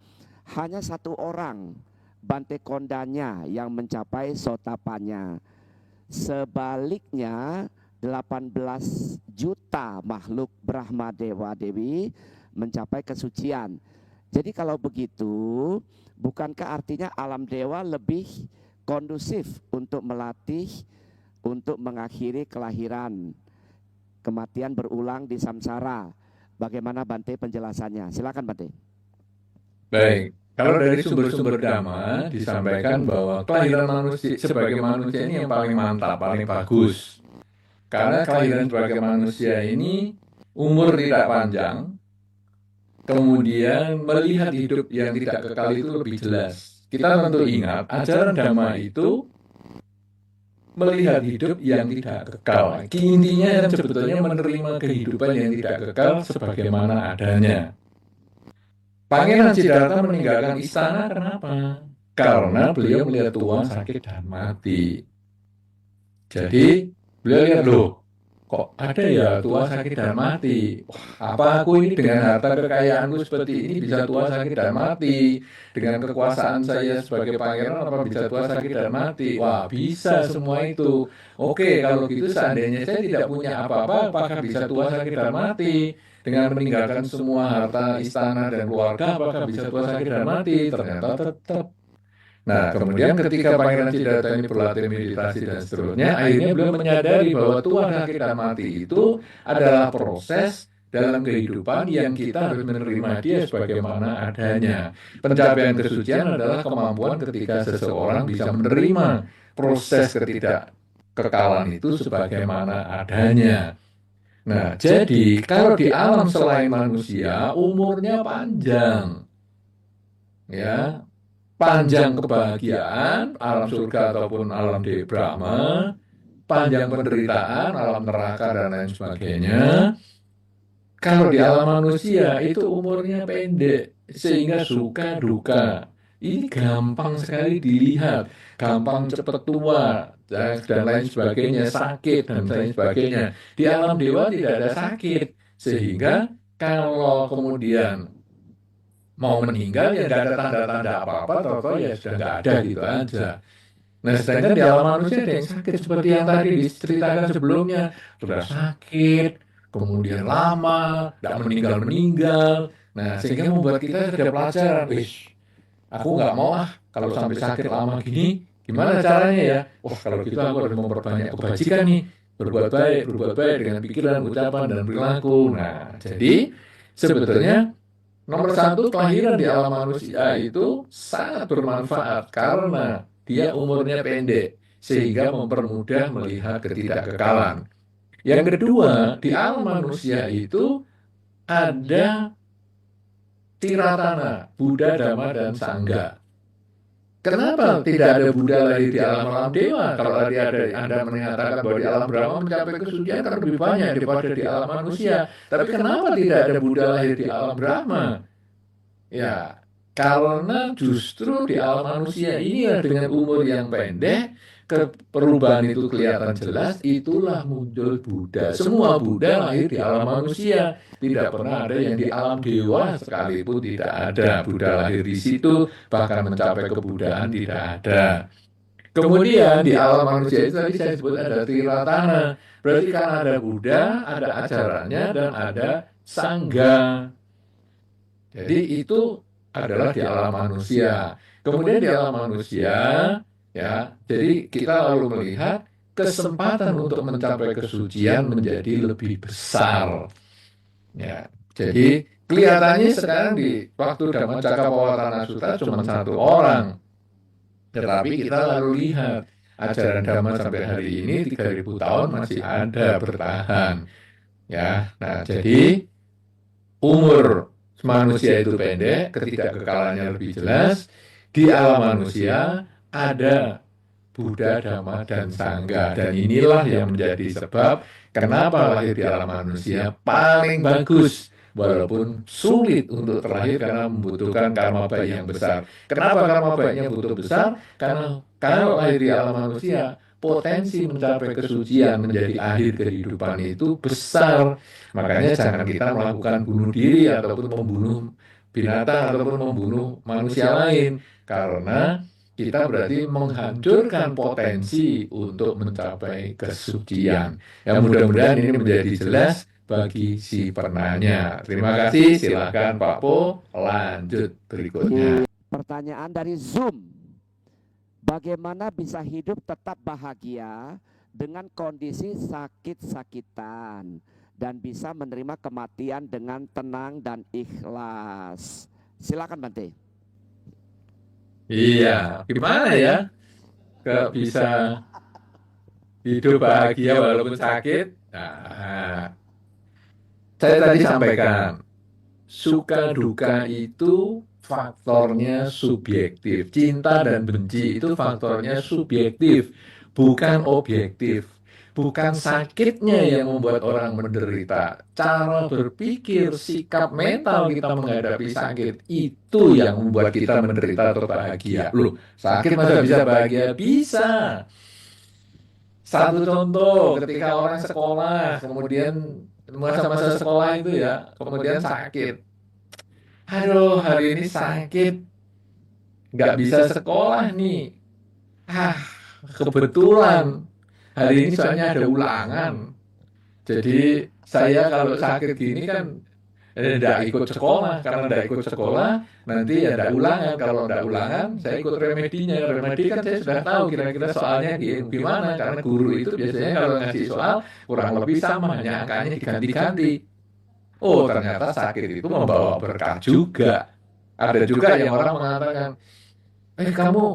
hanya satu orang Bante Kondanya yang mencapai sotapannya. Sebaliknya 18 juta makhluk Brahma Dewa Dewi mencapai kesucian. Jadi kalau begitu, bukankah artinya alam dewa lebih kondusif untuk melatih, untuk mengakhiri kelahiran, kematian berulang di samsara? Bagaimana Bante penjelasannya? Silakan Bante. Baik, kalau dari sumber-sumber dhamma disampaikan bahwa kelahiran manusia sebagai manusia ini yang paling mantap, paling bagus. Karena kelahiran sebagai manusia ini umur tidak panjang, kemudian melihat hidup yang tidak kekal itu lebih jelas. Kita tentu ingat, ajaran dhamma itu melihat hidup yang tidak kekal. Intinya sebetulnya menerima kehidupan yang tidak kekal sebagaimana adanya. Pangeran Siddhartha meninggalkan istana kenapa? Karena beliau melihat Tuhan sakit dan mati. Jadi beliau lihat, loh, kok ada ya tua sakit dan mati? Wah, apa aku ini dengan harta kekayaanku seperti ini bisa tua sakit dan mati? Dengan kekuasaan saya sebagai pangeran apa bisa tua sakit dan mati? Wah, bisa semua itu. Oke, kalau gitu seandainya saya tidak punya apa-apa, apakah bisa tua sakit dan mati? Dengan meninggalkan semua harta istana dan keluarga, apakah bisa tua sakit dan mati? Ternyata tetap. Nah, kemudian ketika Pangeran Siddhartha ini berlatih meditasi dan seterusnya, akhirnya beliau menyadari bahwa tua sakit dan mati itu adalah proses dalam kehidupan yang kita harus menerima dia sebagaimana adanya. Pencapaian kesucian adalah kemampuan ketika seseorang bisa menerima proses ketidakkekalan itu sebagaimana adanya. Nah, jadi kalau di alam selain manusia, umurnya panjang. Ya, panjang kebahagiaan, alam surga ataupun alam Dewa Brahma, panjang penderitaan, alam neraka dan lain sebagainya. Kalau di alam manusia itu umurnya pendek, sehingga suka duka. Ini gampang sekali dilihat, gampang cepat tua, dan lain sebagainya, sakit dan lain sebagainya. Di alam dewa tidak ada sakit, sehingga kalau kemudian mau meninggal ya nggak ada tanda-tanda apa-apa, atau ya sudah nggak ada gitu aja. Nah, sedangkan di alam manusia ada yang sakit seperti yang tadi diceritakan sebelumnya, sudah sakit, kemudian lama, tidak meninggal-meninggal. Nah, sehingga membuat kita sudah pelajaran, wis, aku nggak mau kalau sampai sakit lama gini, gimana caranya ya? Wah, kalau gitu aku harus memperbanyak kebajikan nih, berbuat baik dengan pikiran, ucapan, dan perilaku. Nah, jadi sebetulnya nomor satu, kelahiran di alam manusia itu sangat bermanfaat karena dia umurnya pendek, sehingga mempermudah melihat ketidakkekalan. Yang kedua, di alam manusia itu ada tiratana, Buddha, Dhamma, dan Sangha. Kenapa tidak ada Buddha lahir di alam dewa? Kalau tadi Anda mengatakan bahwa di alam Brahma mencapai kesucian kan lebih banyak daripada di alam manusia. Tapi kenapa tidak ada Buddha lahir di alam Brahma? Ya, karena justru di alam manusia ini ya, dengan umur yang pendek, perubahan itu kelihatan jelas, itulah muncul Buddha. Semua Buddha lahir di alam manusia. Tidak pernah ada yang di alam dewa sekalipun tidak ada Buddha lahir di situ, bahkan mencapai kebuddhaan tidak ada. Kemudian di alam manusia itu tadi saya sebut ada tiratana. Berarti kan ada Buddha, ada ajarannya, dan ada Sangha. Jadi itu adalah di alam manusia. Kemudian di alam manusia, ya, jadi kita lalu melihat kesempatan untuk mencapai kesucian menjadi lebih besar. Ya, jadi kelihatannya sekarang di waktu Dhammacakkappawatthana Sutta cuma satu orang. Tetapi kita lalu lihat ajaran Dhamma sampai hari ini 3000 tahun masih ada bertahan. Ya, nah jadi umur manusia itu pendek, ketidakkekalannya lebih jelas. Di alam manusia ada Buddha, Dhamma, dan Sangha. Dan inilah yang menjadi sebab kenapa lahir di alam manusia paling bagus. Walaupun sulit untuk terlahir karena membutuhkan karma baik yang besar. Kenapa karma baiknya butuh besar? Karena kalau lahir di alam manusia, potensi mencapai kesucian menjadi akhir kehidupan itu besar. Makanya jangan kita melakukan bunuh diri ataupun membunuh binatang ataupun membunuh manusia lain. Karena kita berarti menghancurkan potensi untuk mencapai kesucian. Ya, mudah-mudahan ini menjadi jelas bagi si penanya. Terima kasih, silakan Pak Po, lanjut berikutnya. Pertanyaan dari Zoom. Bagaimana bisa hidup tetap bahagia dengan kondisi sakit-sakitan dan bisa menerima kematian dengan tenang dan ikhlas? Silakan Bante. Iya, gimana ya? Bisa hidup bahagia walaupun sakit? Nah, saya tadi sampaikan, suka duka itu faktornya subjektif. Cinta dan benci itu faktornya subjektif, bukan objektif. Bukan sakitnya yang membuat orang menderita. Cara berpikir, sikap mental kita menghadapi sakit, itu yang membuat kita menderita atau bahagia. Loh, sakit masa bisa bahagia? Bisa. Satu contoh, ketika orang sekolah, kemudian masa-masa sekolah itu ya, kemudian sakit. Aduh, hari ini sakit, nggak bisa sekolah nih. Kebetulan hari ini soalnya ada ulangan. Jadi saya kalau sakit gini kan tidak ikut sekolah, karena tidak ikut sekolah nanti ya tidak ulangan. Kalau tidak ulangan, saya ikut remedinya. Remedi kan saya sudah tahu kira-kira soalnya gimana, karena guru itu biasanya kalau ngasih soal kurang lebih sama, hanya angkanya diganti-ganti. Oh, ternyata sakit itu membawa berkah juga. Ada juga yang orang mengatakan, kamu,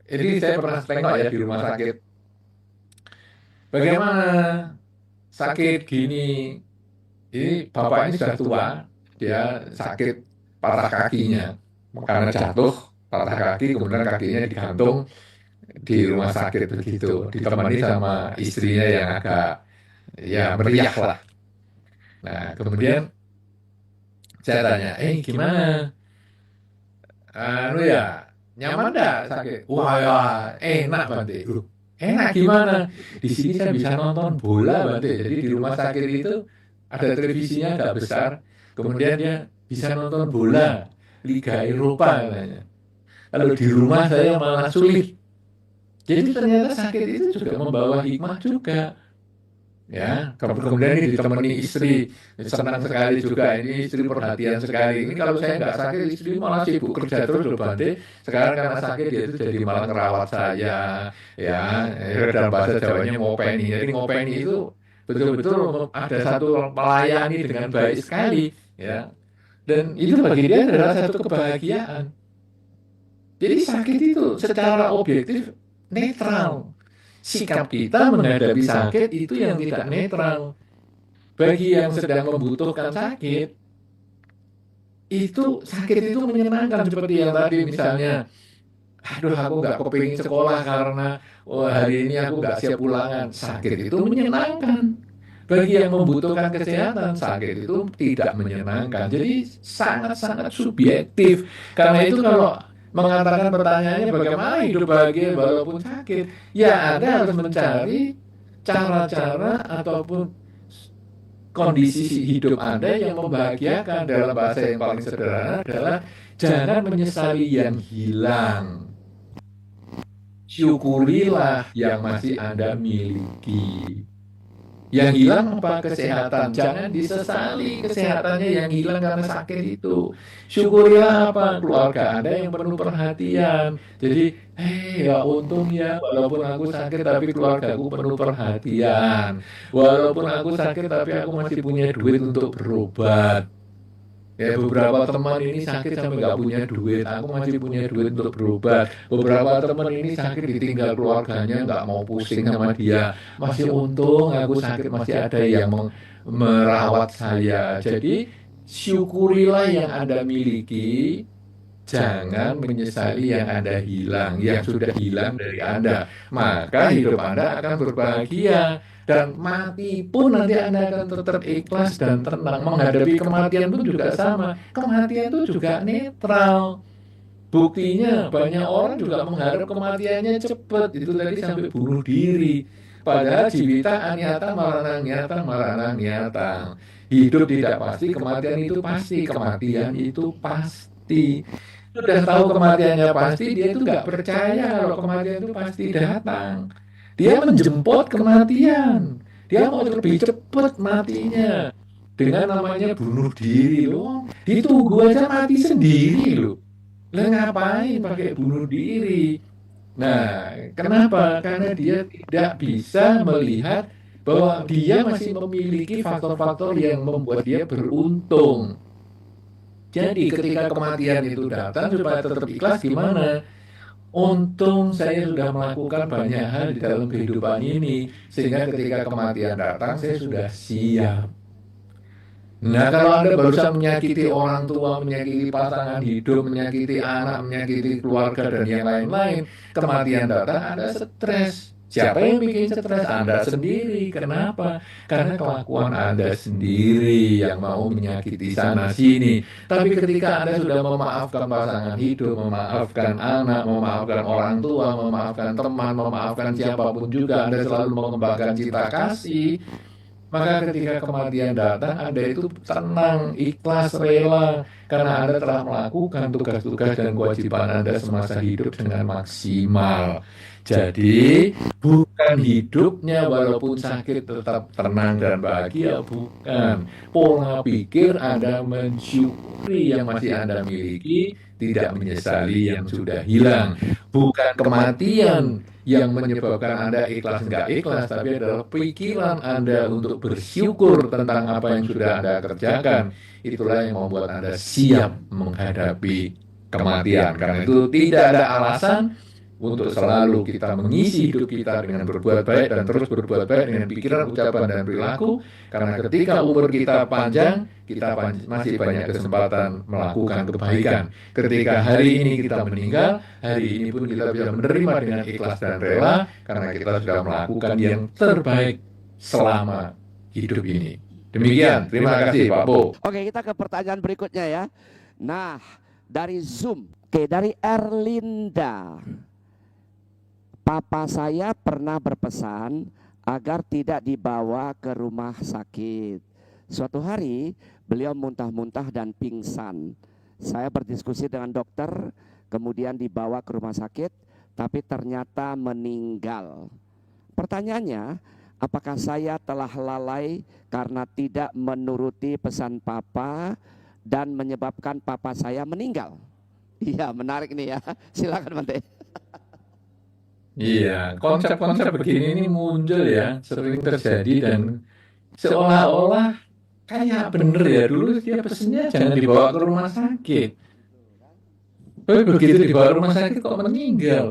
ini saya pernah tengok ya di rumah sakit, bagaimana sakit gini. Ini bapak ini sudah tua, dia sakit patah kakinya. Karena jatuh, patah kaki, kemudian kakinya digantung di rumah sakit begitu. Ditemani sama istrinya yang agak ya meriah lah. Nah, kemudian saya tanya, gimana? Nyaman enggak sakit? Wah, ya, enak Bante. Enak gimana? Di sini saya bisa nonton bola Bante. Jadi di rumah sakit itu ada televisinya agak besar, kemudian dia bisa nonton bola. Liga Eropa katanya. Kalau di rumah saya malah sulit. Jadi ternyata sakit itu juga membawa hikmah juga. Ya, kemudian ini ditemani istri, senang sekali juga, ini istri perhatian sekali. Ini kalau saya nggak sakit, istri malah sibuk kerja terus loh Bante. Sekarang karena sakit dia itu jadi malah ngerawat saya, ya, dalam bahasa Jawanya ngopeni. Jadi ngopeni itu betul-betul ada satu melayani dengan baik sekali, ya. Dan itu bagi dia adalah satu kebahagiaan. Jadi sakit itu secara objektif netral. Sikap kita menghadapi sakit itu yang tidak netral. Bagi yang sedang membutuhkan sakit, itu sakit itu menyenangkan seperti yang tadi misalnya, aduh aku nggak kepingin sekolah karena hari ini aku nggak siap ulangan. Sakit itu menyenangkan. Bagi yang membutuhkan kesehatan, sakit itu tidak menyenangkan. Jadi sangat-sangat subjektif. Karena itu kalau mengatakan pertanyaannya bagaimana hidup bahagia walaupun sakit, ya Anda harus mencari cara-cara ataupun kondisi hidup Anda yang membahagiakan. Dalam bahasa yang paling sederhana adalah jangan menyesali yang hilang. Syukurilah yang masih Anda miliki. Yang hilang apa? Kesehatan. Jangan disesali kesehatannya yang hilang karena sakit itu. Syukurilah apa? Keluarga Anda yang penuh perhatian. Jadi, ya untung ya, walaupun aku sakit tapi keluargaku penuh perhatian. Walaupun aku sakit tapi aku masih punya duit untuk berobat. Ya, beberapa teman ini sakit sampai nggak punya duit, aku masih punya duit untuk berobat. Beberapa teman ini sakit ditinggal keluarganya, nggak mau pusing sama dia. Masih untung aku sakit masih ada yang merawat saya. Jadi syukurilah yang Anda miliki, jangan menyesali yang Anda hilang, yang sudah hilang dari Anda. Maka hidup Anda akan berbahagia. Dan mati pun nanti Anda akan tetap ikhlas dan tenang. Menghadapi kematian pun juga sama. Kematian itu juga netral. Buktinya banyak orang juga mengharap kematiannya cepat. Itu tadi sampai bunuh diri. Padahal jibita anyata marana nyata. Hidup tidak pasti, kematian itu pasti. Kematian itu pasti. Sudah tahu kematiannya pasti, dia itu nggak percaya kalau kematian itu pasti datang. Dia menjemput kematian. Dia mau lebih cepat matinya. Dengan namanya bunuh diri loh. Ditunggu aja mati sendiri loh. Lah ngapain pakai bunuh diri? Nah, kenapa? Karena dia tidak bisa melihat bahwa dia masih memiliki faktor-faktor yang membuat dia beruntung. Jadi ketika kematian itu datang supaya tetap ikhlas gimana? Untung saya sudah melakukan banyak hal di dalam kehidupan ini, sehingga ketika kematian datang, saya sudah siap. Nah, kalau Anda barusan menyakiti orang tua, menyakiti pasangan hidup, menyakiti anak, menyakiti keluarga, dan yang lain-lain, kematian datang, Anda stres. Siapa yang bikin stres? Anda sendiri. Kenapa? Karena kelakuan Anda sendiri yang mau menyakiti sana-sini. Tapi ketika Anda sudah memaafkan pasangan hidup, memaafkan anak, memaafkan orang tua, memaafkan teman, memaafkan siapapun juga, Anda selalu mengembangkan cinta kasih, maka ketika kematian datang, Anda itu tenang, ikhlas, rela, karena Anda telah melakukan tugas-tugas dan kewajiban Anda semasa hidup dengan maksimal. Jadi, bukan hidupnya walaupun sakit tetap tenang dan bahagia, bukan. Pola pikir Anda mensyukuri yang masih Anda miliki, tidak menyesali yang sudah hilang. Bukan kematian yang menyebabkan Anda ikhlas nggak ikhlas, tapi adalah pikiran Anda untuk bersyukur tentang apa yang sudah Anda kerjakan. Itulah yang membuat Anda siap menghadapi kematian. Karena itu tidak ada alasan untuk selalu kita mengisi hidup kita dengan berbuat baik dan terus berbuat baik dengan pikiran, ucapan, dan perilaku. Karena ketika umur kita panjang, kita masih banyak kesempatan melakukan kebaikan. Ketika hari ini kita meninggal, hari ini pun kita bisa menerima dengan ikhlas dan rela, karena kita sudah melakukan yang terbaik selama hidup ini. Demikian, terima kasih Pak Bo. Oke, kita ke pertanyaan berikutnya ya. Nah, dari Zoom. Oke, dari Erlinda. Papa saya pernah berpesan agar tidak dibawa ke rumah sakit. Suatu hari beliau muntah-muntah dan pingsan. Saya berdiskusi dengan dokter, kemudian dibawa ke rumah sakit, tapi ternyata meninggal. Pertanyaannya, apakah saya telah lalai karena tidak menuruti pesan papa dan menyebabkan papa saya meninggal? Iya, menarik nih ya. Silakan Bante. Iya, konsep-konsep begini ini muncul ya, sering terjadi dan seolah-olah kayak bener ya, dulu dia pesennya jangan dibawa ke rumah sakit. Tapi begitu dibawa ke rumah sakit kok meninggal.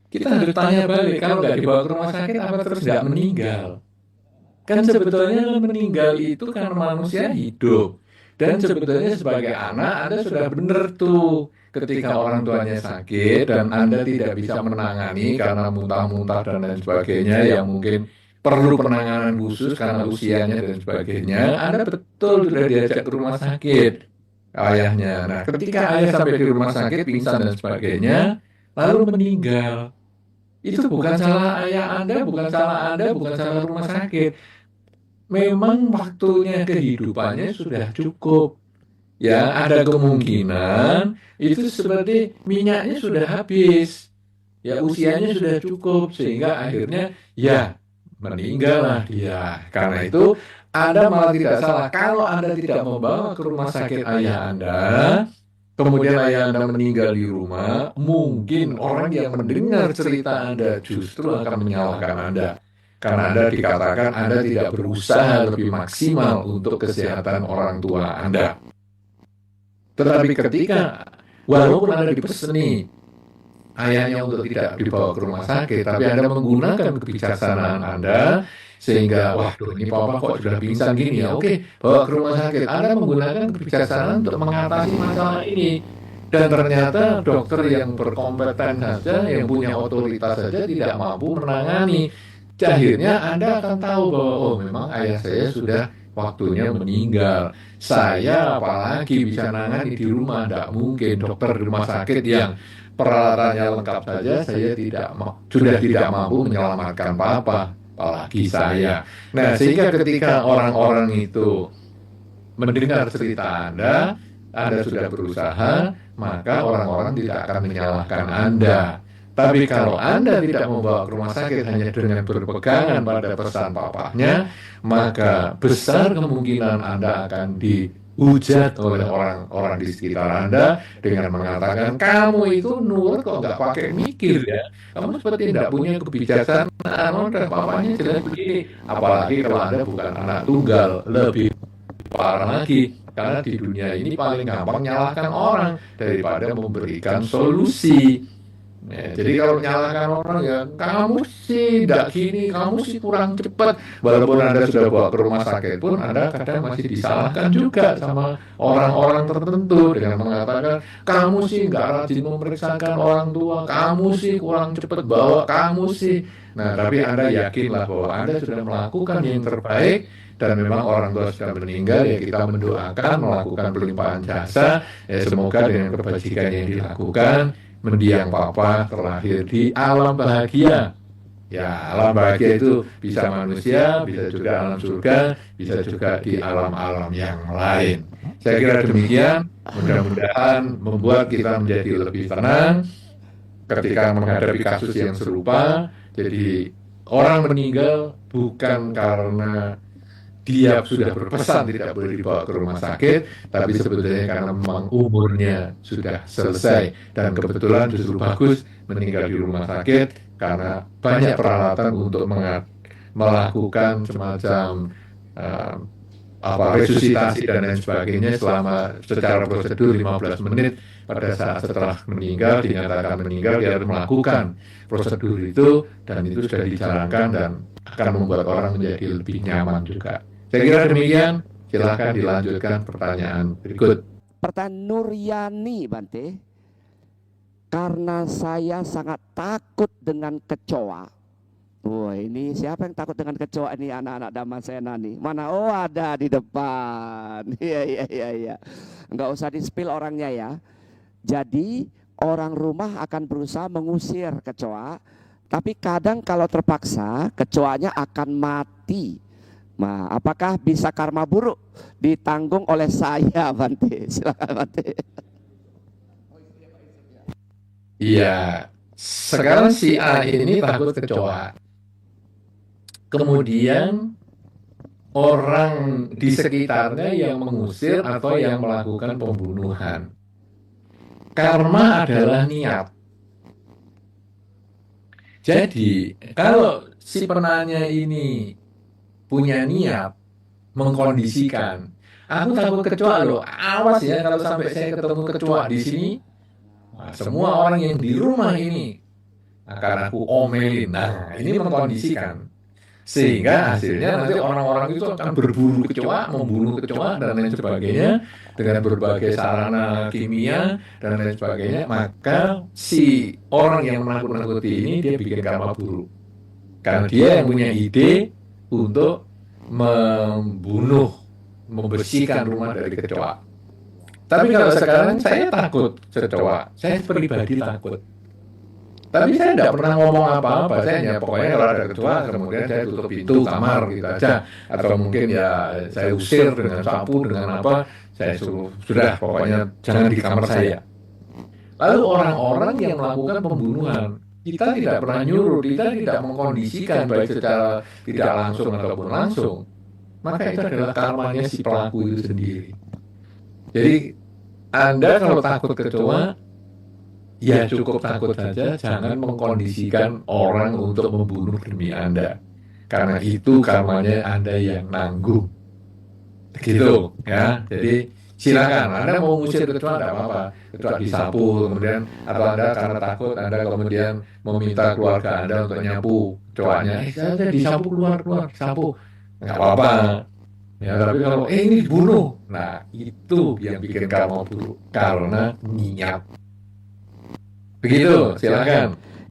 Kita harus tanya balik, kalau nggak dibawa ke rumah sakit apa terus nggak meninggal? Kan sebetulnya kan meninggal itu kan manusia hidup. Dan sebetulnya sebagai anak Anda sudah benar tuh ketika orang tuanya sakit dan Anda tidak bisa menangani karena muntah-muntah dan lain sebagainya yang mungkin perlu penanganan khusus karena usianya dan sebagainya. Anda betul sudah diajak ke rumah sakit ayahnya. Nah, ketika ayah sampai di rumah sakit pingsan dan sebagainya, lalu meninggal. Itu bukan salah ayah Anda, bukan salah Anda, bukan salah rumah sakit. Memang waktunya kehidupannya sudah cukup. Ya, ada kemungkinan itu seperti minyaknya sudah habis. Ya, usianya sudah cukup sehingga akhirnya ya meninggallah dia. Karena itu Anda malah tidak salah kalau Anda tidak membawa ke rumah sakit ayah Anda. Kemudian ayah Anda meninggal di rumah, mungkin orang yang mendengar cerita Anda justru akan menyalahkan Anda. Karena Anda dikatakan Anda tidak berusaha lebih maksimal untuk kesehatan orang tua Anda. Tetapi ketika, walaupun Anda dipeseni ayahnya untuk tidak dibawa ke rumah sakit, tapi Anda menggunakan kebijaksanaan Anda, sehingga, waduh ini papa kok sudah pingsan gini ya, oke, bawa ke rumah sakit. Anda menggunakan kebijaksanaan untuk mengatasi masalah ini. Dan ternyata dokter yang berkompeten saja, yang punya otoritas saja tidak mampu menangani. Akhirnya Anda akan tahu bahwa, oh memang ayah saya sudah waktunya meninggal. Saya apalagi bisa nangani di rumah, tidak mungkin. Dokter di rumah sakit yang peralatannya lengkap saja, saya sudah tidak mampu menyelamatkan papa, apalagi saya. Nah, sehingga ketika orang-orang itu mendengar cerita Anda sudah berusaha, maka orang-orang tidak akan menyalahkan Anda. Tapi kalau Anda tidak membawa ke rumah sakit hanya dengan berpegangan pada pesan papahnya, maka besar kemungkinan Anda akan dihujat oleh orang-orang di sekitar Anda dengan mengatakan, kamu itu nurut kok nggak pakai mikir ya. Kamu seperti tidak punya kebijaksanaan, dan papahnya jelas begini. Apalagi kalau Anda bukan anak tunggal, lebih parah lagi. Karena di dunia ini paling gampang menyalahkan orang daripada memberikan solusi. Ya, jadi kalau menyalahkan orang ya, kamu sih tidak gini, kamu sih kurang cepat. Walaupun Anda sudah bawa ke rumah sakit pun, Anda kadang masih disalahkan juga sama orang-orang tertentu dengan mengatakan, kamu sih nggak rajin memeriksakan orang tua, kamu sih kurang cepat bawa, kamu sih. Nah, tapi Anda yakinlah bahwa Anda sudah melakukan yang terbaik. Dan memang orang tua sudah meninggal, ya kita mendoakan, melakukan pelimpahan jasa, ya semoga dengan kebajikan yang dilakukan, mendiang papa terlahir di alam bahagia. Ya, alam bahagia itu bisa manusia, bisa juga alam surga, bisa juga di alam-alam yang lain. Saya kira demikian, mudah-mudahan membuat kita menjadi lebih tenang ketika menghadapi kasus yang serupa. Jadi orang meninggal bukan karena dia sudah berpesan tidak boleh dibawa ke rumah sakit, tapi sebetulnya karena memang umurnya sudah selesai dan kebetulan justru bagus meninggal di rumah sakit karena banyak peralatan untuk melakukan semacam resusitasi dan lain sebagainya selama secara prosedur 15 menit pada saat setelah meninggal, dinyatakan meninggal, dia harus melakukan prosedur itu dan itu sudah dijalankan dan akan membuat orang menjadi lebih nyaman juga. Saya kira demikian, silahkan dilanjutkan pertanyaan berikut. Pertanyaan Nuryani Bante, karena saya sangat takut dengan kecoa. Wah, ini siapa yang takut dengan kecoa ini, anak-anak Damasena nih? Mana? Oh, ada di depan. Iya. Enggak usah di-spill orangnya ya. Jadi orang rumah akan berusaha mengusir kecoa, tapi kadang kalau terpaksa kecoanya akan mati. Nah, apakah bisa karma buruk ditanggung oleh saya, Bante? Silakan, Bante. Iya, sekarang si A ini takut kecoa. Kemudian orang di sekitarnya yang mengusir atau yang melakukan pembunuhan. Karma adalah niat. Jadi, kalau si penanya ini punya niat mengkondisikan, aku takut kecoa loh, awas ya kalau sampai saya ketemu kecoa di sini, wah, semua orang yang di rumah ini akan aku omelin. Nah, ini mengkondisikan. Sehingga hasilnya nanti orang-orang itu akan berburu kecoa, membunuh kecoa, dan lain sebagainya, dengan berbagai sarana kimia, dan lain sebagainya. Maka si orang yang menakut-nakuti ini, dia bikin karma buruk. Karena dia yang punya ide untuk membunuh, membersihkan rumah dari kecoa. Tapi kalau sekarang saya takut kecoa, saya pribadi takut. Tapi saya tidak pernah ngomong apa-apa, saya hanya pokoknya kalau ada kecoa, kemudian saya tutup pintu kamar gitu aja. Atau mungkin ya saya usir dengan sapu, dengan apa, saya suruh, sudah pokoknya jangan di kamar saya. Lalu orang-orang yang melakukan pembunuhan, kita tidak pernah nyuruh, kita tidak mengkondisikan baik secara tidak langsung ataupun langsung. Maka itu adalah karmanya si pelaku itu sendiri. Jadi Anda kalau takut kecoa, ya cukup takut saja, jangan mengkondisikan orang untuk membunuh demi Anda. Karena itu karmanya Anda yang nanggung. Begitu ya. Jadi silakan, Anda mau ngusir kecoa tidak apa-apa. Kecoa disapu, kemudian atau Anda karena takut, Anda kemudian meminta keluarga Anda untuk nyapu kecoanya. Saya disapu keluar, sapu. Nggak apa-apa. Ya, tapi kalau ini dibunuh, nah itu yang bikin karma buruk. Karena niat. Begitu, silakan.